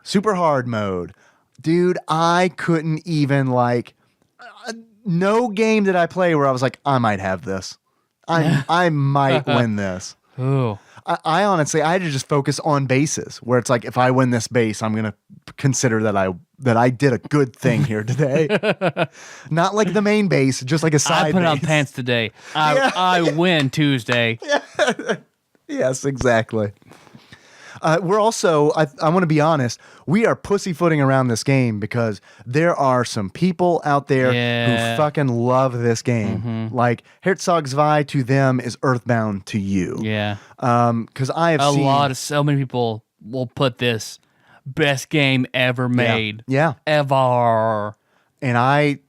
super hard mode. Dude, I couldn't even like, no game that I play where I was like, I might have this. I might win this. Ooh. I honestly, I had to just focus on bases where it's like, if I win this base, I'm going to consider that I did a good thing here today. Not like the main base, just like a side I put on base. pants today. I win Tuesday. Yes, exactly. We're also, I want to be honest, we are pussyfooting around this game because there are some people out there who fucking love this game. Like Herzog Zwei to them is Earthbound to you. Yeah. Because I have seen so many people will put this best game ever made. Yeah. Ever. And I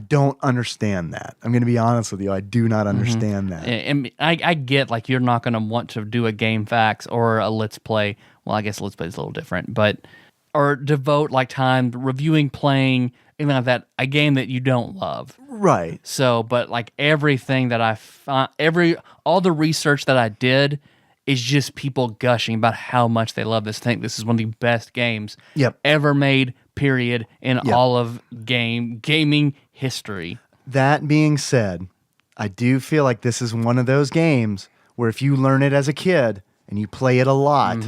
don't understand that. I'm going to be honest with you. I do not understand that. And I get like you're not going to want to do a game facts or a let's play. Well, I guess let's play is a little different, but or devote like time reviewing, playing, anything like that, a game that you don't love. Right. So, but like everything that I found, all the research that I did is just people gushing about how much they love this. Think this is one of the best games ever made. Period in all of gaming history. That being said, I do feel like this is one of those games where if you learn it as a kid and you play it a lot,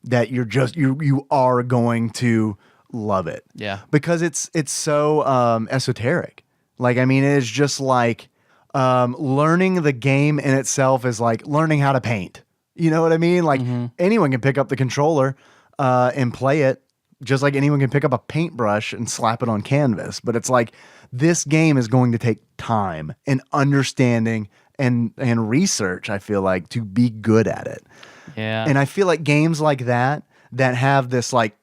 that you're just you are going to love it. Yeah, because it's so esoteric. Like it is just like learning the game in itself is like learning how to paint. You know what I mean? Like anyone can pick up the controller and play it. Just like anyone can pick up a paintbrush and slap it on canvas. But it's like this game is going to take time and understanding and research, I feel like, to be good at it. Yeah. And I feel like games like that have this like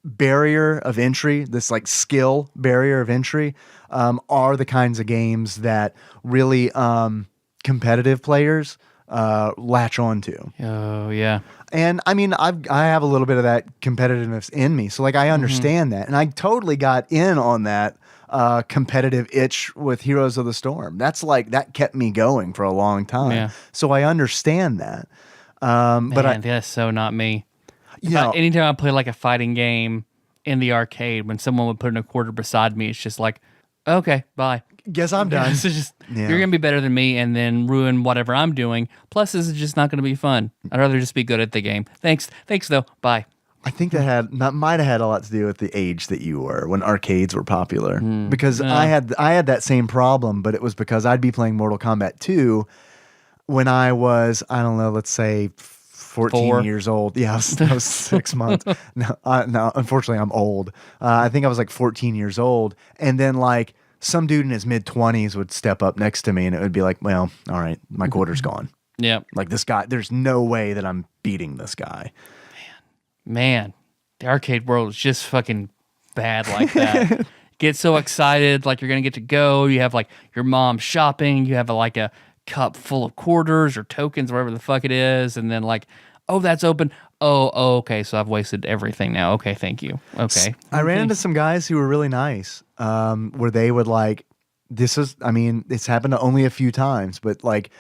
barrier of entry, this like skill barrier of entry, are the kinds of games that really competitive players latch onto. Oh, yeah. And I have a little bit of that competitiveness in me. So like I understand that. And I totally got in on that competitive itch with Heroes of the Storm. That's like that kept me going for a long time. Yeah. So I understand that. But that's so not me. Anytime I play like a fighting game in the arcade, when someone would put in a quarter beside me, it's just like, okay, bye. Guess I'm done. It's just you're gonna be better than me and then ruin whatever I'm doing. Plus, this is just not gonna be fun. I'd rather just be good at the game. Thanks though. Bye. I think that might have had a lot to do with the age that you were when arcades were popular. Because I had that same problem, but it was because I'd be playing Mortal Kombat 2 when I was, I don't know, let's say 14 years old. Yeah, I was 6 months. No, unfortunately, I'm old. I think I was like 14 years old, and then like some dude in his mid-20s would step up next to me, and it would be like, well, all right, my quarter's gone. Yeah. Like this guy, there's no way that I'm beating this guy. Man, the arcade world is just fucking bad like that. Get so excited, like you're going to get to go. You have like your mom shopping. You have like a cup full of quarters or tokens, whatever the fuck it is. And then like, oh, that's open. Oh, okay. So I've wasted everything now. Okay, thank you. Okay. I ran into some guys who were really nice, where they would like, it's happened only a few times, but like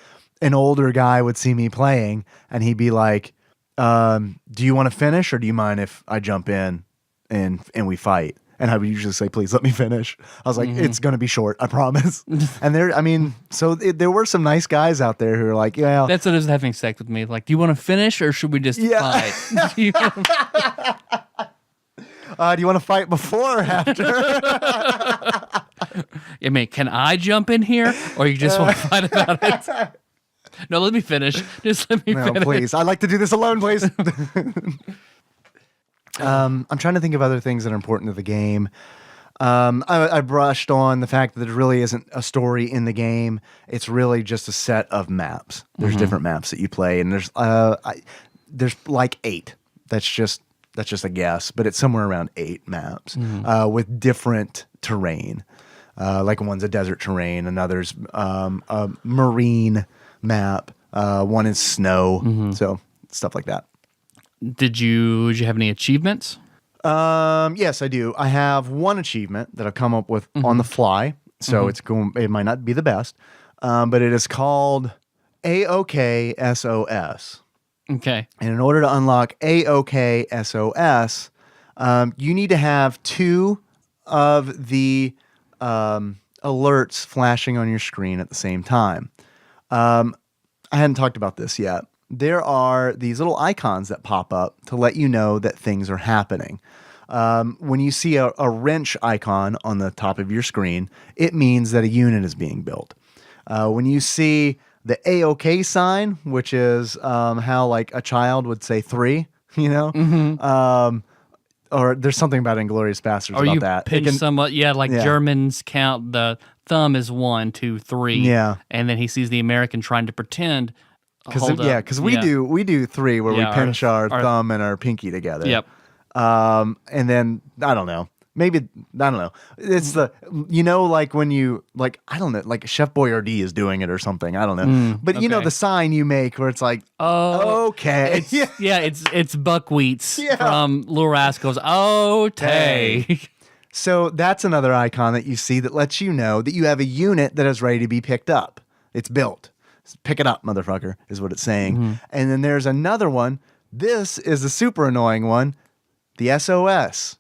an older guy would see me playing and he'd be like, do you want to finish or do you mind if I jump in and we fight? And I would usually say, please let me finish. I was like, it's going to be short, I promise. And there were some nice guys out there who were like, yeah. That's what it is having sex with me. Like, do you want to finish or should we just fight? Do you want to fight before or after? I mean, can I jump in here or you just want to fight about it? No, let me finish. Just let me finish. No, please. I'd like to do this alone, please. I'm trying to think of other things that are important to the game. I brushed on the fact that there really isn't a story in the game. It's really just a set of maps. There's different maps that you play, and there's like 8. That's just a guess, but it's somewhere around 8 maps with different terrain. Like one's a desert terrain, another's a marine map. One is snow, so stuff like that. Did you have any achievements? Yes, I do. I have one achievement that I've come up with on the fly, so it might not be the best, but it is called AOK SOS. Okay. And in order to unlock AOK SOS, you need to have 2 of the alerts flashing on your screen at the same time. I hadn't talked about this yet. There are these little icons that pop up to let you know that things are happening. When you see a wrench icon on the top of your screen, it means that a unit is being built. When you see the AOK sign, which is how like a child would say 3, you know? Or there's something about Inglourious Bastards Or about you that. pinch someone, like Germans count the thumb as 1, 2, 3. Yeah. And then he sees the American trying to pretend. Because we do 3 where we pinch our thumb and our pinky together. Yep. And then I don't know. Maybe I don't know. It's the like when you I don't know, like Chef Boyardee is doing it or something. I don't know. But you know the sign you make where it's like, okay, it's buckwheats from Little Rascals. Oh, tay. So that's another icon that you see that lets you know that you have a unit that is ready to be picked up. It's built. Pick it up, motherfucker, is what it's saying. And then there's another one. This is the super annoying one, the SOS.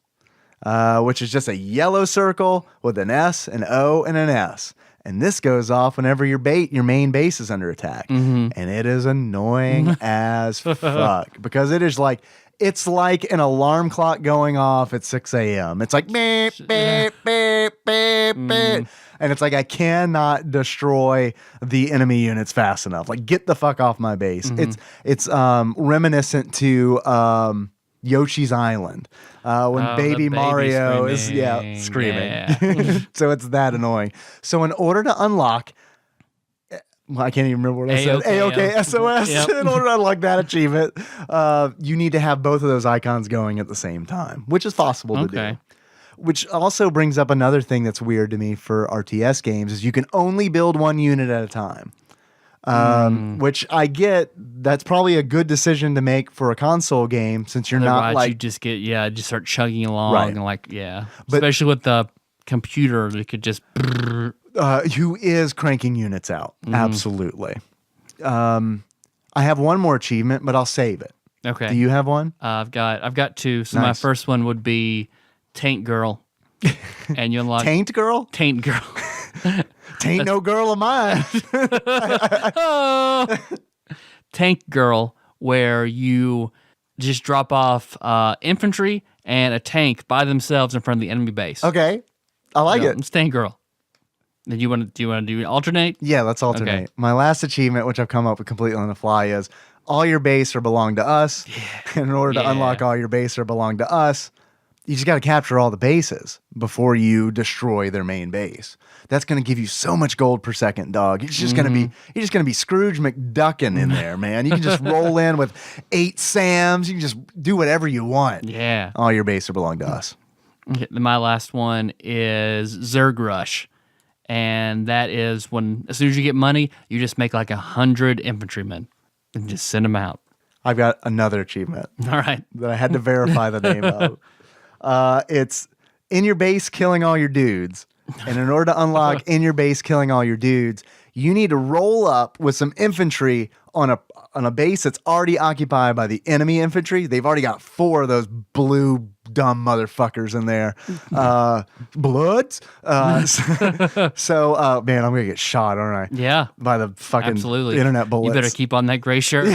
Which is just a yellow circle with an S, an O, and an S. And this goes off whenever your main base is under attack. And it is annoying as fuck because it's like an alarm clock going off at 6 a.m. It's like beep, beep, beep, beep, beep. And it's like I cannot destroy the enemy units fast enough. Like, get the fuck off my base. It's reminiscent to Yoshi's Island when baby Mario is screaming. Yeah. So it's that annoying. So in order to unlock, I can't even remember what I said. AOK SOS. Yep. In order to unlock that achievement, you need to have both of those icons going at the same time, which is possible to do. Which also brings up another thing that's weird to me for RTS games is you can only build one unit at a time. Which I get, that's probably a good decision to make for a console game since you're not like you just get just start chugging along Right. and but, especially with the computer, it could just who is cranking units out. Absolutely. I have one more achievement, but I'll save it. Okay. Do you have one? I've got 2. So Nice. my first one would be Taint Girl, and you unlock Taint Girl? Taint Girl. Taint no girl of mine. Tank Girl, where you just drop off infantry and a tank by themselves in front of the enemy base. Okay. I like it. It's Tank Girl. Then do you want to do alternate? Yeah, let's alternate. Okay. My last achievement, which I've come up with completely on the fly, is all your base or belong to us. And in order to unlock all your base or belong to us, you just got to capture all the bases before you destroy their main base. That's going to give you so much gold per second, dog. It's just going to be Scrooge McDuckin in there, man. You can just roll in with 8 Sams. You can just do whatever you want. Yeah. All your base or belong to us. Okay, my last one is Zerg Rush. And that is when, as soon as you get money, you just make like 100 infantrymen and just send them out. I've got another achievement. All right. That I had to verify the name of. It's in your base killing all your dudes. And in order to unlock in your base killing all your dudes, you need to roll up with some infantry on a base that's already occupied by the enemy infantry. They've already got 4 of those blue dumb motherfuckers in there. Bloods. So man, I'm gonna get shot, aren't I? Yeah. By the fucking Absolutely. internet bullets. You better keep on that gray shirt.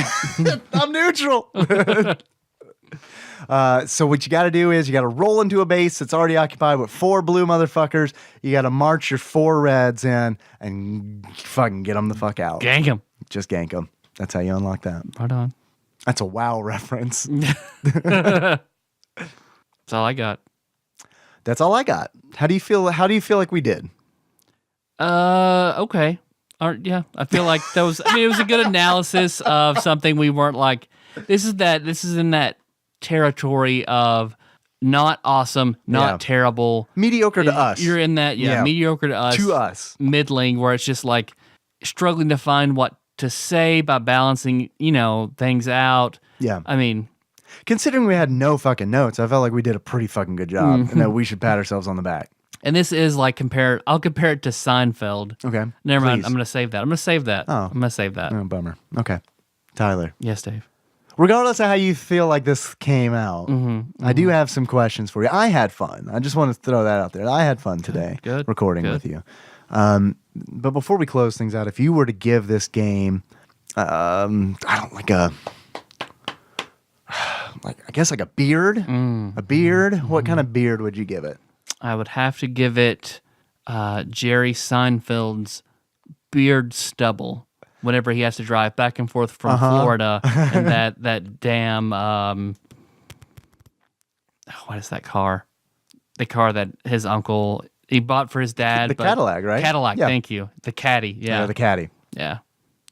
I'm neutral. So what you got to do is you got to roll into a base that's already occupied with 4 blue motherfuckers. You got to march your 4 reds in and fucking get them the fuck out. Gank them. Just gank them. That's how you unlock that. Right on. That's a WoW reference. That's all I got. That's all I got. How do you feel like we did? Okay. Yeah, I feel like that was. I mean, it was a good analysis of something we weren't like. This is in that territory of not awesome, not terrible, mediocre to us. You're in that, mediocre to us, middling, where it's just like struggling to find what to say by balancing, things out. Yeah, I mean, considering we had no fucking notes, I felt like we did a pretty fucking good job, and that we should pat ourselves on the back. And this is like I'll compare it to Seinfeld. Okay. Never mind. Please. I'm going to save that. Oh. I'm going to save that. Oh, bummer. Okay. Tyler. Yes, Dave. Regardless of how you feel like this came out, I do have some questions for you. I had fun. I just want to throw that out there. I had fun today recording with you. But before we close things out, if you were to give this game, I guess like a beard? A beard? What kind of beard would you give it? I would have to give it Jerry Seinfeld's beard stubble whenever he has to drive back and forth from Florida and that damn what is that car? The car that his uncle he bought for his dad. The Cadillac, right? Cadillac, Yeah. thank you. The Caddy, yeah. The Caddy. Yeah.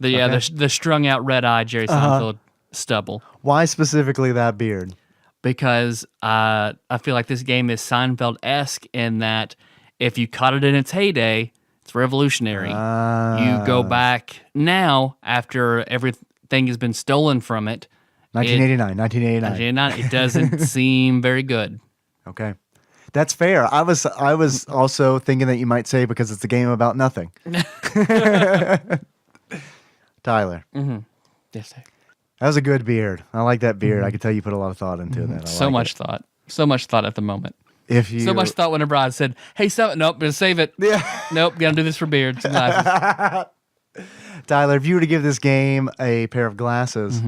Okay. The strung out red eye Jerry Seinfeld stubble. Why specifically that beard? Because I feel like this game is Seinfeld-esque in that if you caught it in its heyday, it's revolutionary. You go back now after everything has been stolen from it. 1989. It doesn't seem very good. Okay. That's fair. I was also thinking that you might say because it's a game about nothing. Tyler. Yes, sir. That was a good beard. I like that beard. I could tell you put a lot of thought into that. So much thought. So much thought at the moment. If you So much thought whenever I said, hey, stop it. Nope, gonna save it. Yeah. Nope, gotta do this for beards and glasses. Tyler, if you were to give this game a pair of glasses,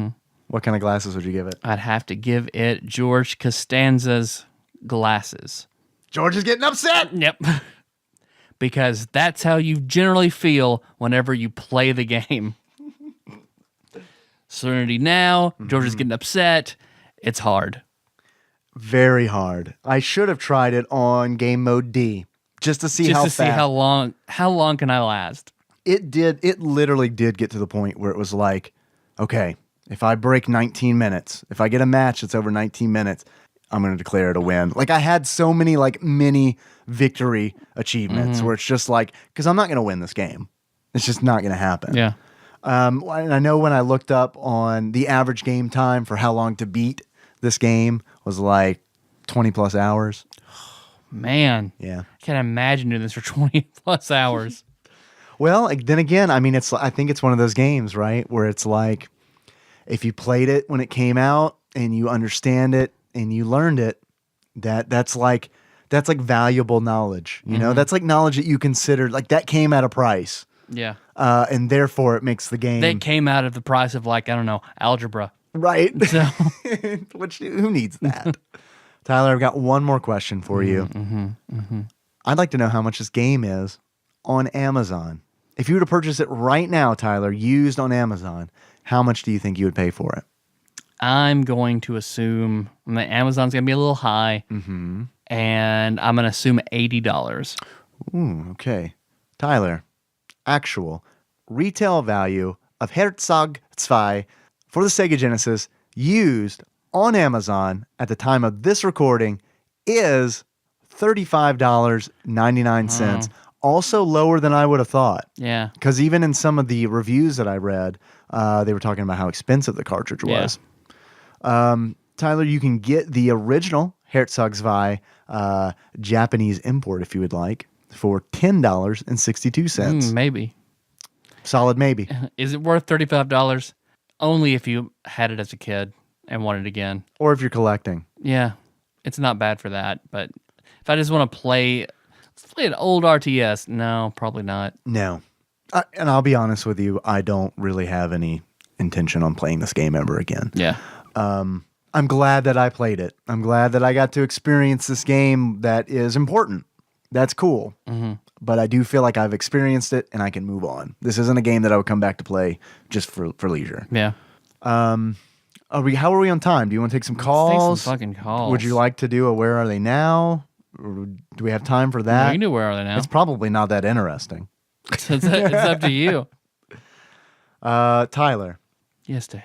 what kind of glasses would you give it? I'd have to give it George Costanza's glasses. George is getting upset. Yep. Because that's how you generally feel whenever you play the game. Serenity now, George is getting upset. It's hard. Very hard. I should have tried it on game mode D just to see Just how to fast. see how long can I last? It literally did get to the point where it was like, okay, if I break 19 minutes, if I get a match that's over 19 minutes, I'm going to declare it a win. Like I had so many like mini victory achievements where it's just like, because I'm not going to win this game. It's just not going to happen. Yeah. And I know when I looked up on the average game time for how long to beat this game was like 20 plus hours. Man. Yeah. I can't imagine doing this for 20 plus hours. Well, then again, I mean, I think it's one of those games, right? Where it's like, if you played it when it came out and you understand it and you learned it, that's like valuable knowledge. You know, that's like knowledge that you consider like that came at a price. Yeah. And therefore it makes the game They came out of the price of like, I don't know, algebra. right. So Which who needs that? Tyler, I've got one more question for you. I'd like to know how much this game is on Amazon. If you were to purchase it right now, Tyler, used on Amazon, how much do you think you would pay for it? I'm going to assume Amazon's going to be a little high. And I'm going to assume $80. Ooh, okay. Tyler, actual retail value of Herzog Zwei for the Sega Genesis used on Amazon at the time of this recording is $35.99. Also lower than I would have thought. Yeah. Because even in some of the reviews that I read, they were talking about how expensive the cartridge was. Tyler, you can get the original Herzog Zwei Japanese import if you would like for $10.62. Maybe. Solid maybe. Is it worth $35? Only if you had it as a kid and wanted it again. Or if you're collecting. Yeah. It's not bad for that. But if I just want to play, let's play an old RTS. No, probably not. No. And I'll be honest with you, I don't really have any intention on playing this game ever again. Yeah. I'm glad that I played it. I'm glad that I got to experience this game that is important. That's cool. But I do feel like I've experienced it and I can move on. This isn't a game that I would come back to play just for leisure. Yeah. How are we on time? Do you want to take some calls? Take some fucking calls. Would you like to do a Where Are They Now? Or do we have time for that? You can do Where Are They Now? It's probably not that interesting. it's up to you. Tyler. Yes, Dave.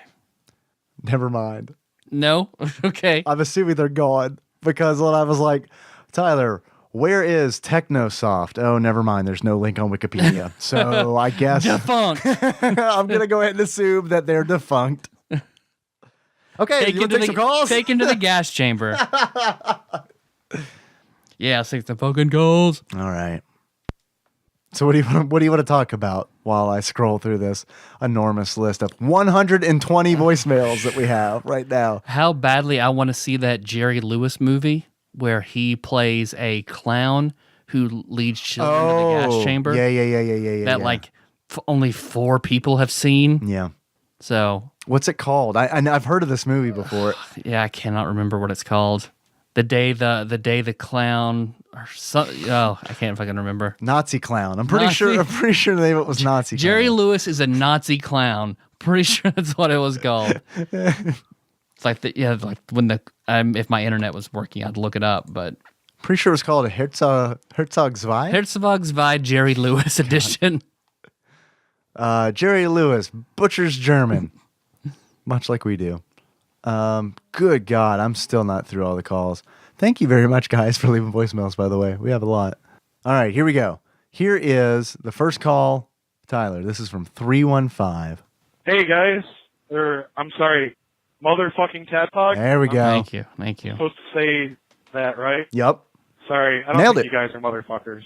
Never mind. No? Okay. I'm assuming they're gone because when I was like, Tyler, where is Technosoft? Oh, never mind. There's no link on Wikipedia. So I guess Defunct. I'm going to go ahead and assume that they're defunct. Okay, you want to take some calls? Take him to the gas chamber. Yeah, take the fucking calls. All right. So what do you want to talk about while I scroll through this enormous list of 120 voicemails that we have right now? How badly I want to see that Jerry Lewis movie where he plays a clown who leads children to the gas chamber. Yeah. That like only 4 people have seen. Yeah. So What's it called? I've heard of this movie before. yeah, I cannot remember what it's called. The day the clown or I can't fucking remember. Nazi clown. I'm pretty sure the name of it was Nazi Jerry clown. Lewis is a Nazi clown. Pretty sure that's what it was called. It's like like when if my internet was working, I'd look it up. But Pretty sure it was called a Herzog Zwei. Herzog Zwei Jerry Lewis edition. Jerry Lewis, Butcher's German, much like we do. Good God, I'm still not through all the calls. Thank you very much, guys, for leaving voicemails, by the way. We have a lot. All right, here we go. Here is the first call. Tyler, this is from 315. Hey, guys. I'm sorry. Motherfucking TADPOG. There we go. Thank you. Supposed to say that, right? Yep. Sorry. I don't Nailed think it. you guys are motherfuckers.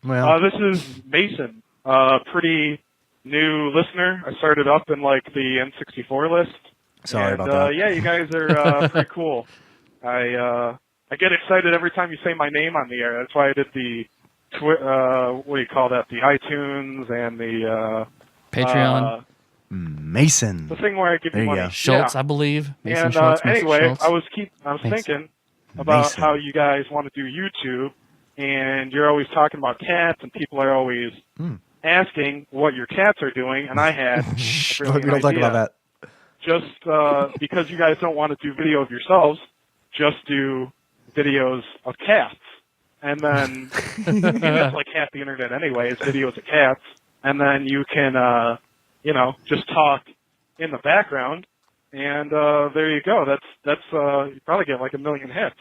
Well, This is Mason. Pretty new listener. I started up in, like, the N64 list. sorry and, about that. Yeah, you guys are pretty cool. I get excited every time you say my name on the air. That's why I did the, what do you call that? The iTunes and the, Patreon. Mason. the thing where I give There you you money. go. Schultz, Yeah. I believe. Mason And Schultz. Mason anyway, Schultz. I was thinking about Mason. how you guys want to do YouTube, and you're always talking about cats, and people are always asking what your cats are doing, and I had a Shh, we brilliant don't talk idea. about that. Just because you guys don't want to do video of yourselves, just do videos of cats. And then, that's like half the internet anyway, is videos of cats. And then you can, just talk in the background. And there you go. That's you probably get like 1 million hits.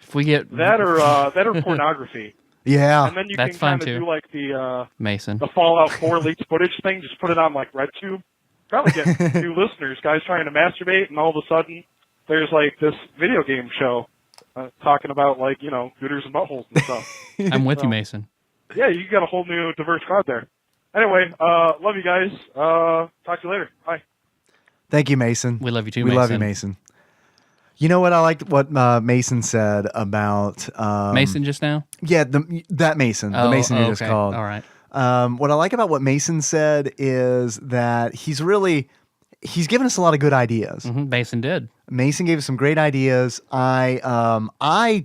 If we get That or pornography. Yeah. And then you That's can fine, kind of too. do like the Mason. Fallout 4 leaked footage thing. Just put it on like RedTube. Probably get new listeners, guys trying to masturbate, and all of a sudden there's like this video game show talking about like gooters and buttholes and stuff. I'm with you, So, Mason. Yeah, you got a whole new diverse crowd there. Anyway, love you guys. Talk to you later. Bye. Thank you, Mason. We love you too, We Mason. love you, Mason. You know what I liked what Mason said about Mason just now? Yeah, that Mason, the Mason you just okay. called. All right. What I like about what Mason said is that he's given us a lot of good ideas. Mason did. Mason gave us some great ideas. I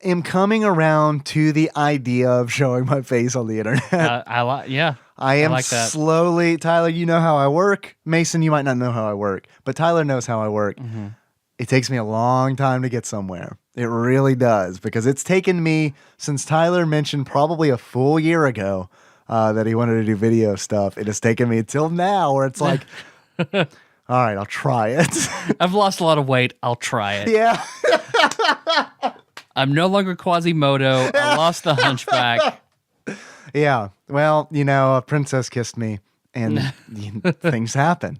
am coming around to the idea of showing my face on the internet. I like. Yeah. I am like that. slowly, Tyler, you know how I work. Mason, you might not know how I work, but Tyler knows how I work. It takes me a long time to get somewhere. It really does, because it's taken me since Tyler mentioned probably a full year ago that he wanted to do video stuff. It has taken me till now where it's like, all right, I'll try it. I've lost a lot of weight. I'll try it. Yeah. I'm no longer Quasimodo. I lost the hunchback. Yeah. Well, a princess kissed me and things happen.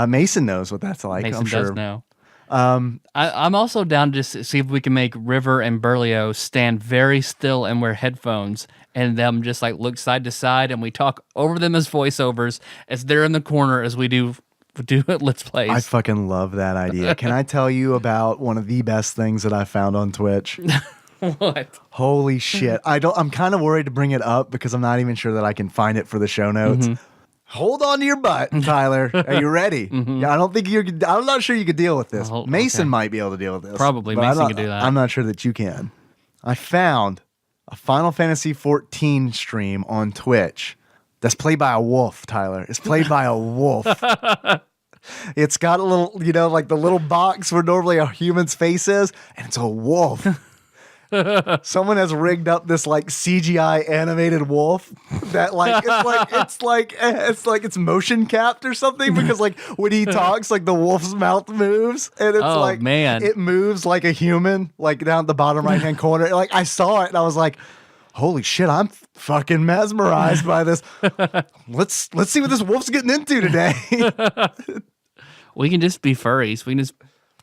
Mason knows what that's like. Mason I'm sure. does know. I'm also down to see if we can make River and Berlioz stand very still and wear headphones, and them just like look side to side, and we talk over them as voiceovers as they're in the corner as we do Let's Plays. I fucking love that idea. Can I tell you about one of the best things that I found on Twitch? What? Holy shit. I'm kind of worried to bring it up because I'm not even sure that I can find it for the show notes. Hold on to your butt, Tyler. Are you ready? Yeah, I'm not sure you could deal with this. Oh, Mason okay. might be able to deal with this. Probably. but Mason I'm could do that. I'm not sure that you can. I found a Final Fantasy 14 stream on Twitch that's played by a wolf, Tyler. It's played by a wolf. It's got a little, like the little box where normally a human's face is, and it's a wolf. Someone has rigged up this like CGI animated wolf that it's motion capped or something, because like when he talks, like the wolf's mouth moves, and it's man, it moves like a human, like down at the bottom right hand corner. Like I saw it and I was like, holy shit, I'm fucking mesmerized by this. Let's see what this wolf's getting into today. we can just be furries. We can just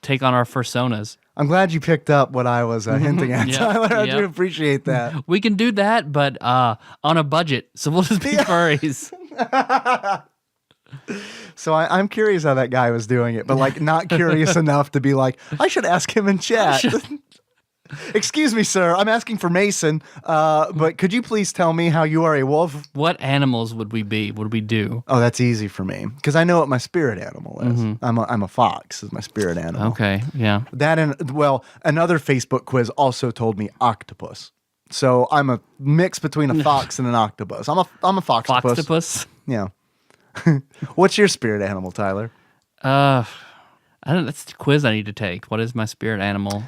take on our personas. I'm glad you picked up what I was hinting at, Yep, Tyler. I do yep. appreciate that. We can do that, but on a budget. So we'll just be furries. So I'm curious how that guy was doing it, but like not curious enough to be like, I should ask him in chat. Excuse me, sir. I'm asking for Mason, but could you please tell me how you are a wolf? What animals would we be? What would we do? Oh, that's easy for me because I know what my spirit animal is. I'm a fox is my spirit animal. Okay, yeah. That and another Facebook quiz also told me octopus. So I'm a mix between a fox and an octopus. I'm a foxtopus. Foxtopus? Yeah. What's your spirit animal, Tyler? I I don't. That's the quiz I need to take. What is my spirit animal?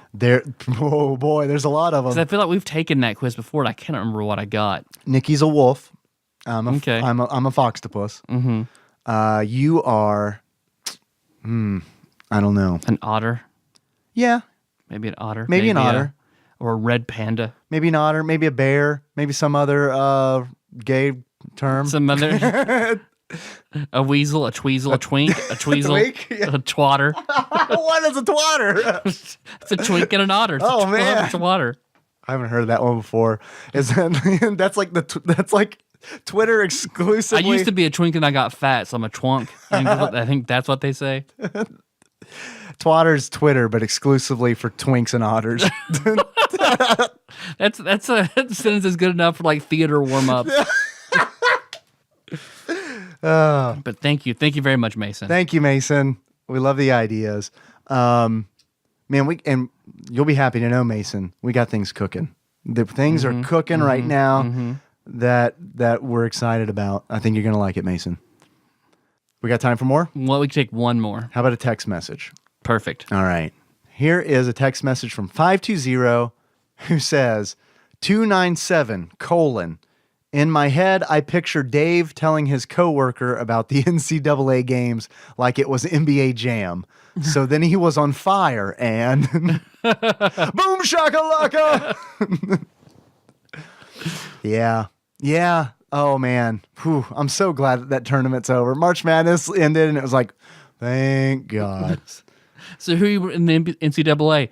Oh boy, there's a lot of Because I them. feel like we've taken that quiz before, and I can't remember what I got. Nikki's a wolf. Okay. I'm a foxtopus. Mm-hmm. You are. I don't know. An otter. Yeah, Maybe an otter. maybe an otter. Or a red panda. Maybe an otter. Maybe a bear. Maybe some other gay term. Some other. A weasel, a tweezle, a twink, a tweezle, Twink? Yeah. a twatter. What is a twatter? It's a twink and an otter. It's Oh, a man. It's a water. I haven't heard that one before. Is that that's like Twitter I exclusively? used to be a twink and I got fat, so I'm a twunk. I think that's what they say. Twatter's Twitter, but exclusively for twinks and otters. That sentence is good enough for like theater warm ups. But thank you very much, Mason. Thank you, Mason. We love the ideas. Man, you'll be happy to know, Mason, we got things cooking. The things are cooking right now that we're excited about. I think you're gonna like it, Mason. We got time for more? Well, we can take one more. How about a text message? Perfect. All right. Here is a text message from 520 who says 297 : in my head, I picture Dave telling his coworker about the NCAA games like it was NBA Jam. So then he was on fire and boom shakalaka. Yeah. Oh man. Whew. I'm so glad that tournament's over. March Madness ended and it was like, thank God. So who you in the NCAA?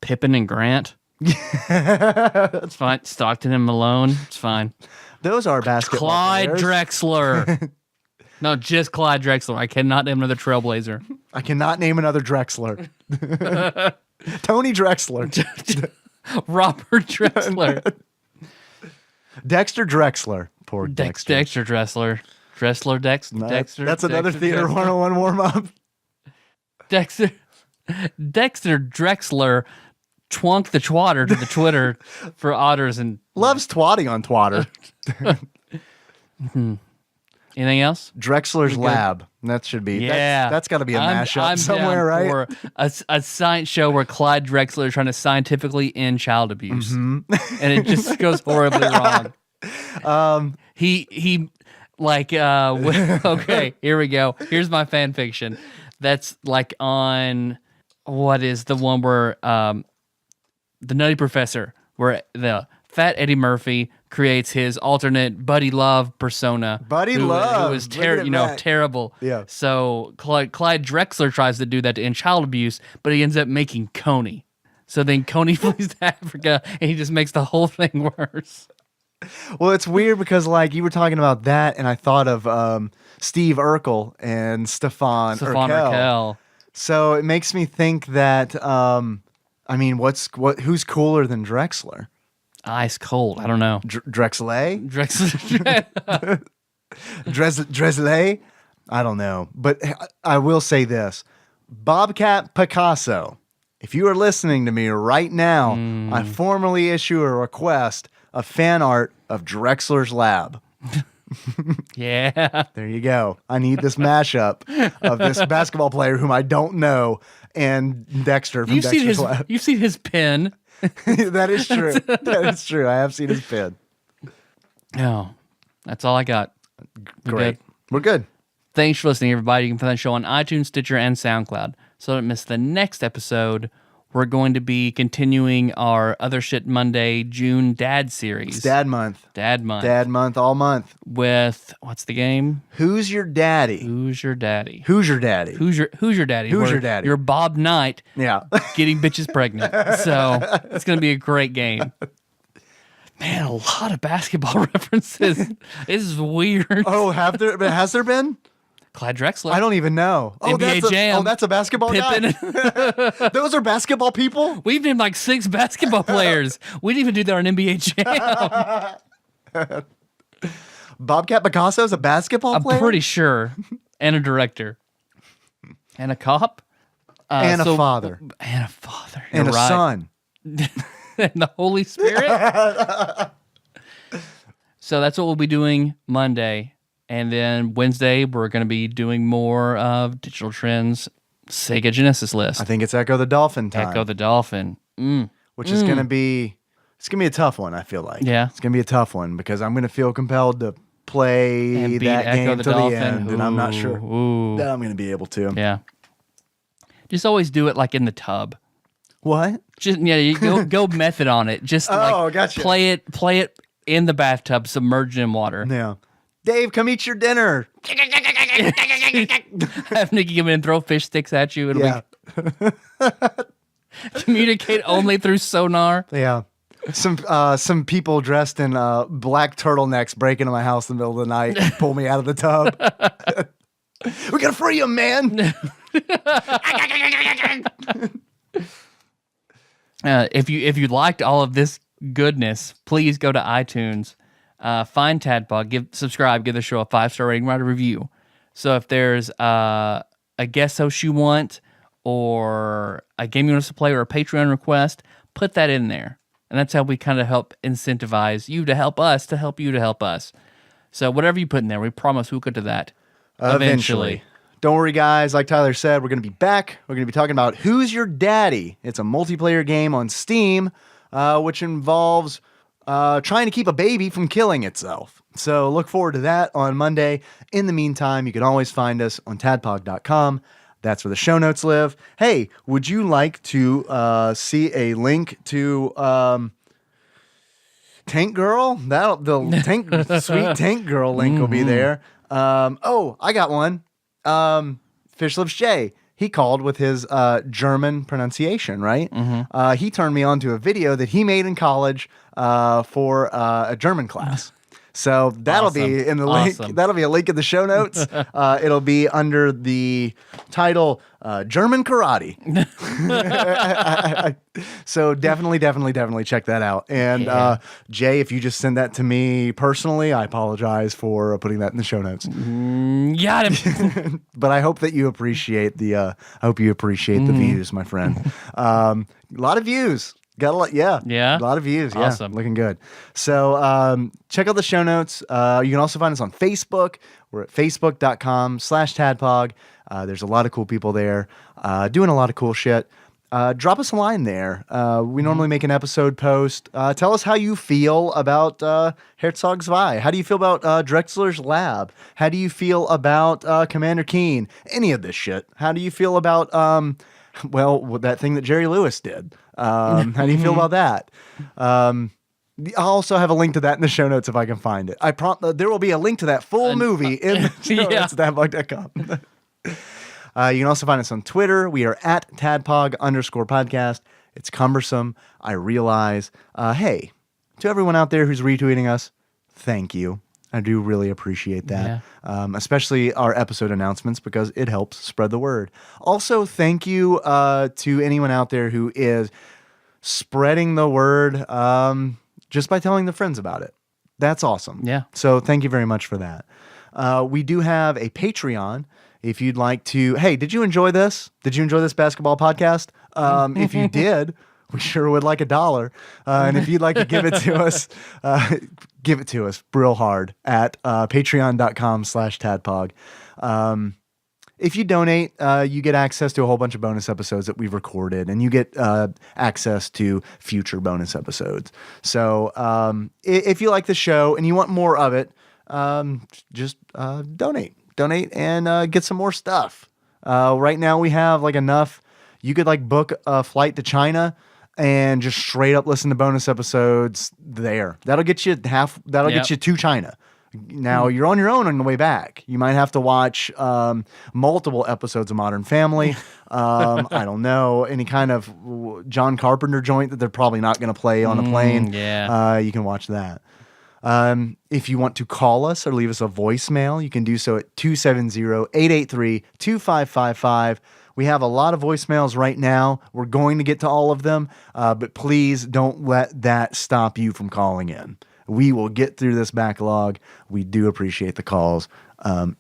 Pippen and Grant. It's fine. Stockton and Malone. It's fine. Those are basketball Clyde players. Drexler. No, just Clyde Drexler. I cannot name another Trailblazer. I cannot name another Drexler. Tony Drexler. Robert Drexler. Dexter Drexler. Poor Dexter. Dexter Drexler. Dexter. That's another Dexter Theater Drexler. 101 warm up. Dexter Drexler twunk the twatter to the Twitter for otters and Loves twatting on Twatter. anything else? Drexler's Lab. That should be. Yeah, That's got to be a mashup I'm somewhere, down right? For a science show where Clyde Drexler is trying to scientifically end child abuse, and it just goes horribly wrong. He like okay, here we go. Here's my fan fiction. That's like on what is the one where the Nutty Professor, where the fat Eddie Murphy creates his alternate Buddy Love persona. Buddy Love. Who is Look at that. terrible. Yeah. So Clyde Drexler tries to do that to end child abuse, but he ends up making Coney. So then Coney flees to Africa, and he just makes the whole thing worse. Well, it's weird because like you were talking about that, and I thought of Steve Urkel and Stefan Urkel. So it makes me think that I mean, who's cooler than Drexler? Ice cold. I don't know. Drexler? Drexler. Drexler? I don't know. But I will say this. Bobcat Picasso, if you are listening to me right now, I formally issue a request of fan art of Drexler's Lab. Yeah. There you go. I need this mashup of this basketball player whom I don't know and Dexter from Dexter's Lab. You've seen his pen. That is true. That is true. I have seen his pen. Oh, that's all I got. We're Great. good. We're good. Thanks for listening, everybody. You can find the show on iTunes, Stitcher, and SoundCloud. So don't miss the next episode. We're going to be continuing our Other Shit Monday June Dad series. It's Dad Month. Dad Month. Dad Month all month. With, what's the game? Who's your daddy? Who's your daddy? Who's your daddy? Who's your daddy? Who's Where your daddy? You're Bob Knight Yeah. getting bitches pregnant. So it's going to be a great game. Man, a lot of basketball references. This is weird. Oh, has there been? Clyde Drexler. I don't even know. Oh, NBA Jam. that's a basketball Pippen. guy. Those are basketball people? We've named like 6 basketball players. We didn't even do that on NBA Jam. Bobcat Picasso's a basketball player? I'm pretty sure. And a director. And a cop. And a father. And a father. And You're a right. son. And the Holy Spirit. So that's what we'll be doing Monday. And then Wednesday, we're going to be doing more of digital trends Sega Genesis list. I think it's Echo the Dolphin time. Echo the Dolphin. Which is going to be, it's going to be a tough one, I feel like. Yeah. It's going to be a tough one because I'm going to feel compelled to play And beat that Echo game the to the Dolphin. end, and I'm not sure Ooh. that I'm going to be able to. Yeah. Just always do it like in the tub. What? Just you go method on it. Just gotcha. play it in the bathtub, submerged in water. Yeah. Dave, come eat your dinner. Have Nikki come in and throw fish sticks at you. Yeah. Communicate only through sonar. Yeah. Some people dressed in black turtlenecks break into my house in the middle of the night and pull me out of the tub. We gotta free him, man. If you liked all of this goodness, please go to iTunes, find TADPOG, subscribe, give the show a 5-star rating, write a review. So if there's a guest host you want, or a game you want us to play, or a Patreon request, put that in there. And that's how we kind of help incentivize you to help us, to help you to help us. So whatever you put in there, we promise we'll get to that eventually. Don't worry, guys. Like Tyler said, we're going to be back. We're going to be talking about Who's Your Daddy? It's a multiplayer game on Steam, which involves trying to keep a baby from killing itself. So look forward to that on Monday. In the meantime, you can always find us on tadpog.com. That's where the show notes live. Hey, would you like to see a link to Tank Girl? The sweet Tank Girl link will be there. I got one. Fish Lips J. He called with his German pronunciation, right? Mm-hmm. He turned me on to a video that he made in college for a German class. So that'll be in the link. That'll be a link in the show notes. It'll be under the title German Karate. So definitely check that out. And Jay, if you just send that to me personally, I apologize for putting that in the show notes. Got him. But I hope that you appreciate the views, my friend. A lot of views. Got a lot, yeah. A lot of views, awesome. Yeah, looking good. So check out the show notes. You can also find us on Facebook. We're at facebook.com/tadpog. There's a lot of cool people there doing a lot of cool shit. Drop us a line there. We normally make an episode post. Tell us how you feel about Herzog Zwei. How do you feel about Drexler's Lab? How do you feel about Commander Keen? Any of this shit. How do you feel about that thing that Jerry Lewis did? How do you feel about that? I'll also have a link to that in the show notes if I can find it. There will be a link to that full movie in the show notes at tadpog.com. You can also find us on Twitter. We are at tadpog_podcast. It's cumbersome. I realize. Hey, to everyone out there who's retweeting us, thank you. I do really appreciate that, especially our episode announcements, because it helps spread the word. Also, thank you to anyone out there who is spreading the word just by telling their friends about it. That's awesome. Yeah. So thank you very much for that. We do have a Patreon. If you'd like to, hey, did you enjoy this? Did you enjoy this basketball podcast? If you did, we sure would like $1. And if you'd like to give it to us, give it to us real hard at patreon.com/tadpog. If you donate, you get access to a whole bunch of bonus episodes that we've recorded, and you get access to future bonus episodes. So if you like the show and you want more of it, just donate and get some more stuff. Right now we have like enough. You could like book a flight to China and just straight up listen to bonus episodes there. That'll get you get you to China. Now you're on your own on the way back. You might have to watch multiple episodes of Modern Family. I don't know, any kind of John Carpenter joint that they're probably not going to play on a plane. You can watch that. If you want to call us or leave us a voicemail, you can do so at 270-883-2555. We have a lot of voicemails right now. We're going to get to all of them, but please don't let that stop you from calling in. We will get through this backlog. We do appreciate the calls.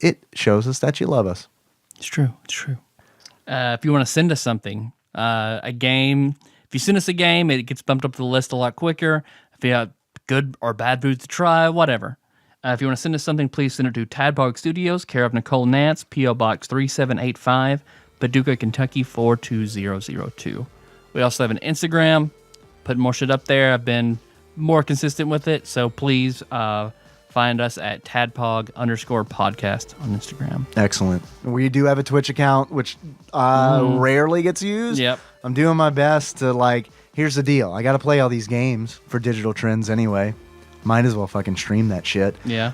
It shows us that you love us. It's true. If you want to send us something, a game, if you send us a game, it gets bumped up the list a lot quicker. If you have good or bad foods to try, whatever. If you want to send us something, please send it to Tadpog Studios, care of Nicole Nance, P.O. Box 3785, Paducah, Kentucky 42002. We also have an Instagram. Put more shit up there. I've been more consistent with it, so please find us at TADPOG_podcast on Instagram. Excellent. We do have a Twitch account, which rarely gets used. Yep. I'm doing my best to, like, here's the deal. I got to play all these games for Digital Trends anyway. Might as well fucking stream that shit. Yeah.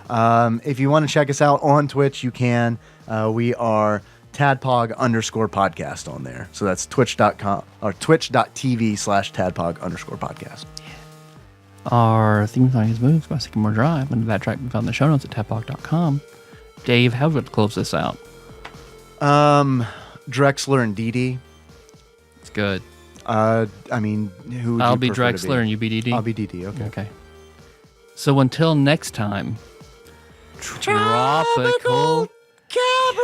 If you want to check us out on Twitch, you can. We are TADPOG_podcast on there. So that's twitch.com or twitch.tv/TADPOG_podcast. Our theme song is Moves by Sycamore Drive, and that track we found in the show notes at tadpog.com. Dave, how would you close this out? Drexler and Dee. It's good. I mean, who would I'll you be prefer to Drexler and you be DD. I'll be Dee. Okay. Okay. So until next time, Tropical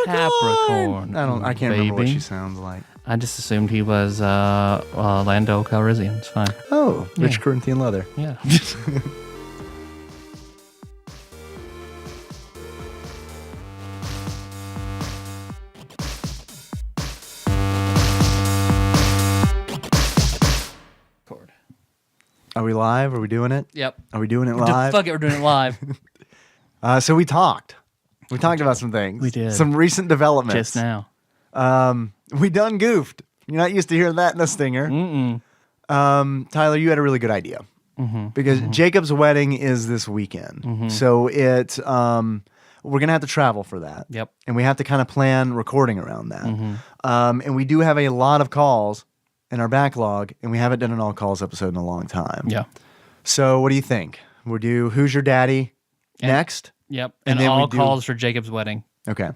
Capricorn. I can't remember what baby. she sounds like. I just assumed he was Lando Calrissian. It's fine. Oh, rich Yeah. Corinthian leather. Yeah. Are we live? Are we doing it? Yep. Are we doing it live? Fuck it, we're doing it live. So we talked. We talked about some things. We did. Some recent developments. Just now. We done goofed. You're not used to hearing that in a stinger. Tyler, you had a really good idea. Because Jacob's wedding is this weekend. So we're going to have to travel for that. Yep. And we have to kind of plan recording around that. And we do have a lot of calls in our backlog, and we haven't done an all calls episode in a long time. Yeah. So what do you think? We'll do Who's Your Daddy next? Yep. And And, then we all do- calls for Jacob's wedding. Okay.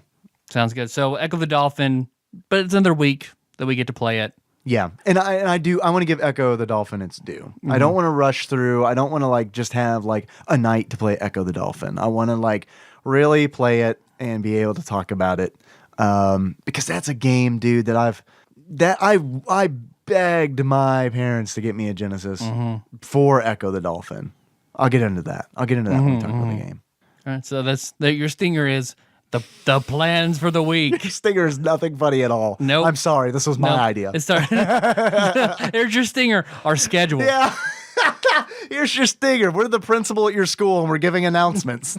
Sounds good. So Echo the Dolphin, but it's another week that we get to play it. Yeah, and I want to give Echo the Dolphin its due. I don't want to rush through. I don't want to like just have like a night to play Echo the Dolphin. I want to like really play it and be able to talk about it because that's a game, dude. That I begged my parents to get me a Genesis for Echo the Dolphin. I'll get into that. When we talk about the game. All right. So your stinger is the plans for the week. Stinger is nothing funny at all. Nope. I'm sorry. This was my idea. It's There's your stinger. Our schedule. Yeah. Here's your stinger. We're the principal at your school and we're giving announcements.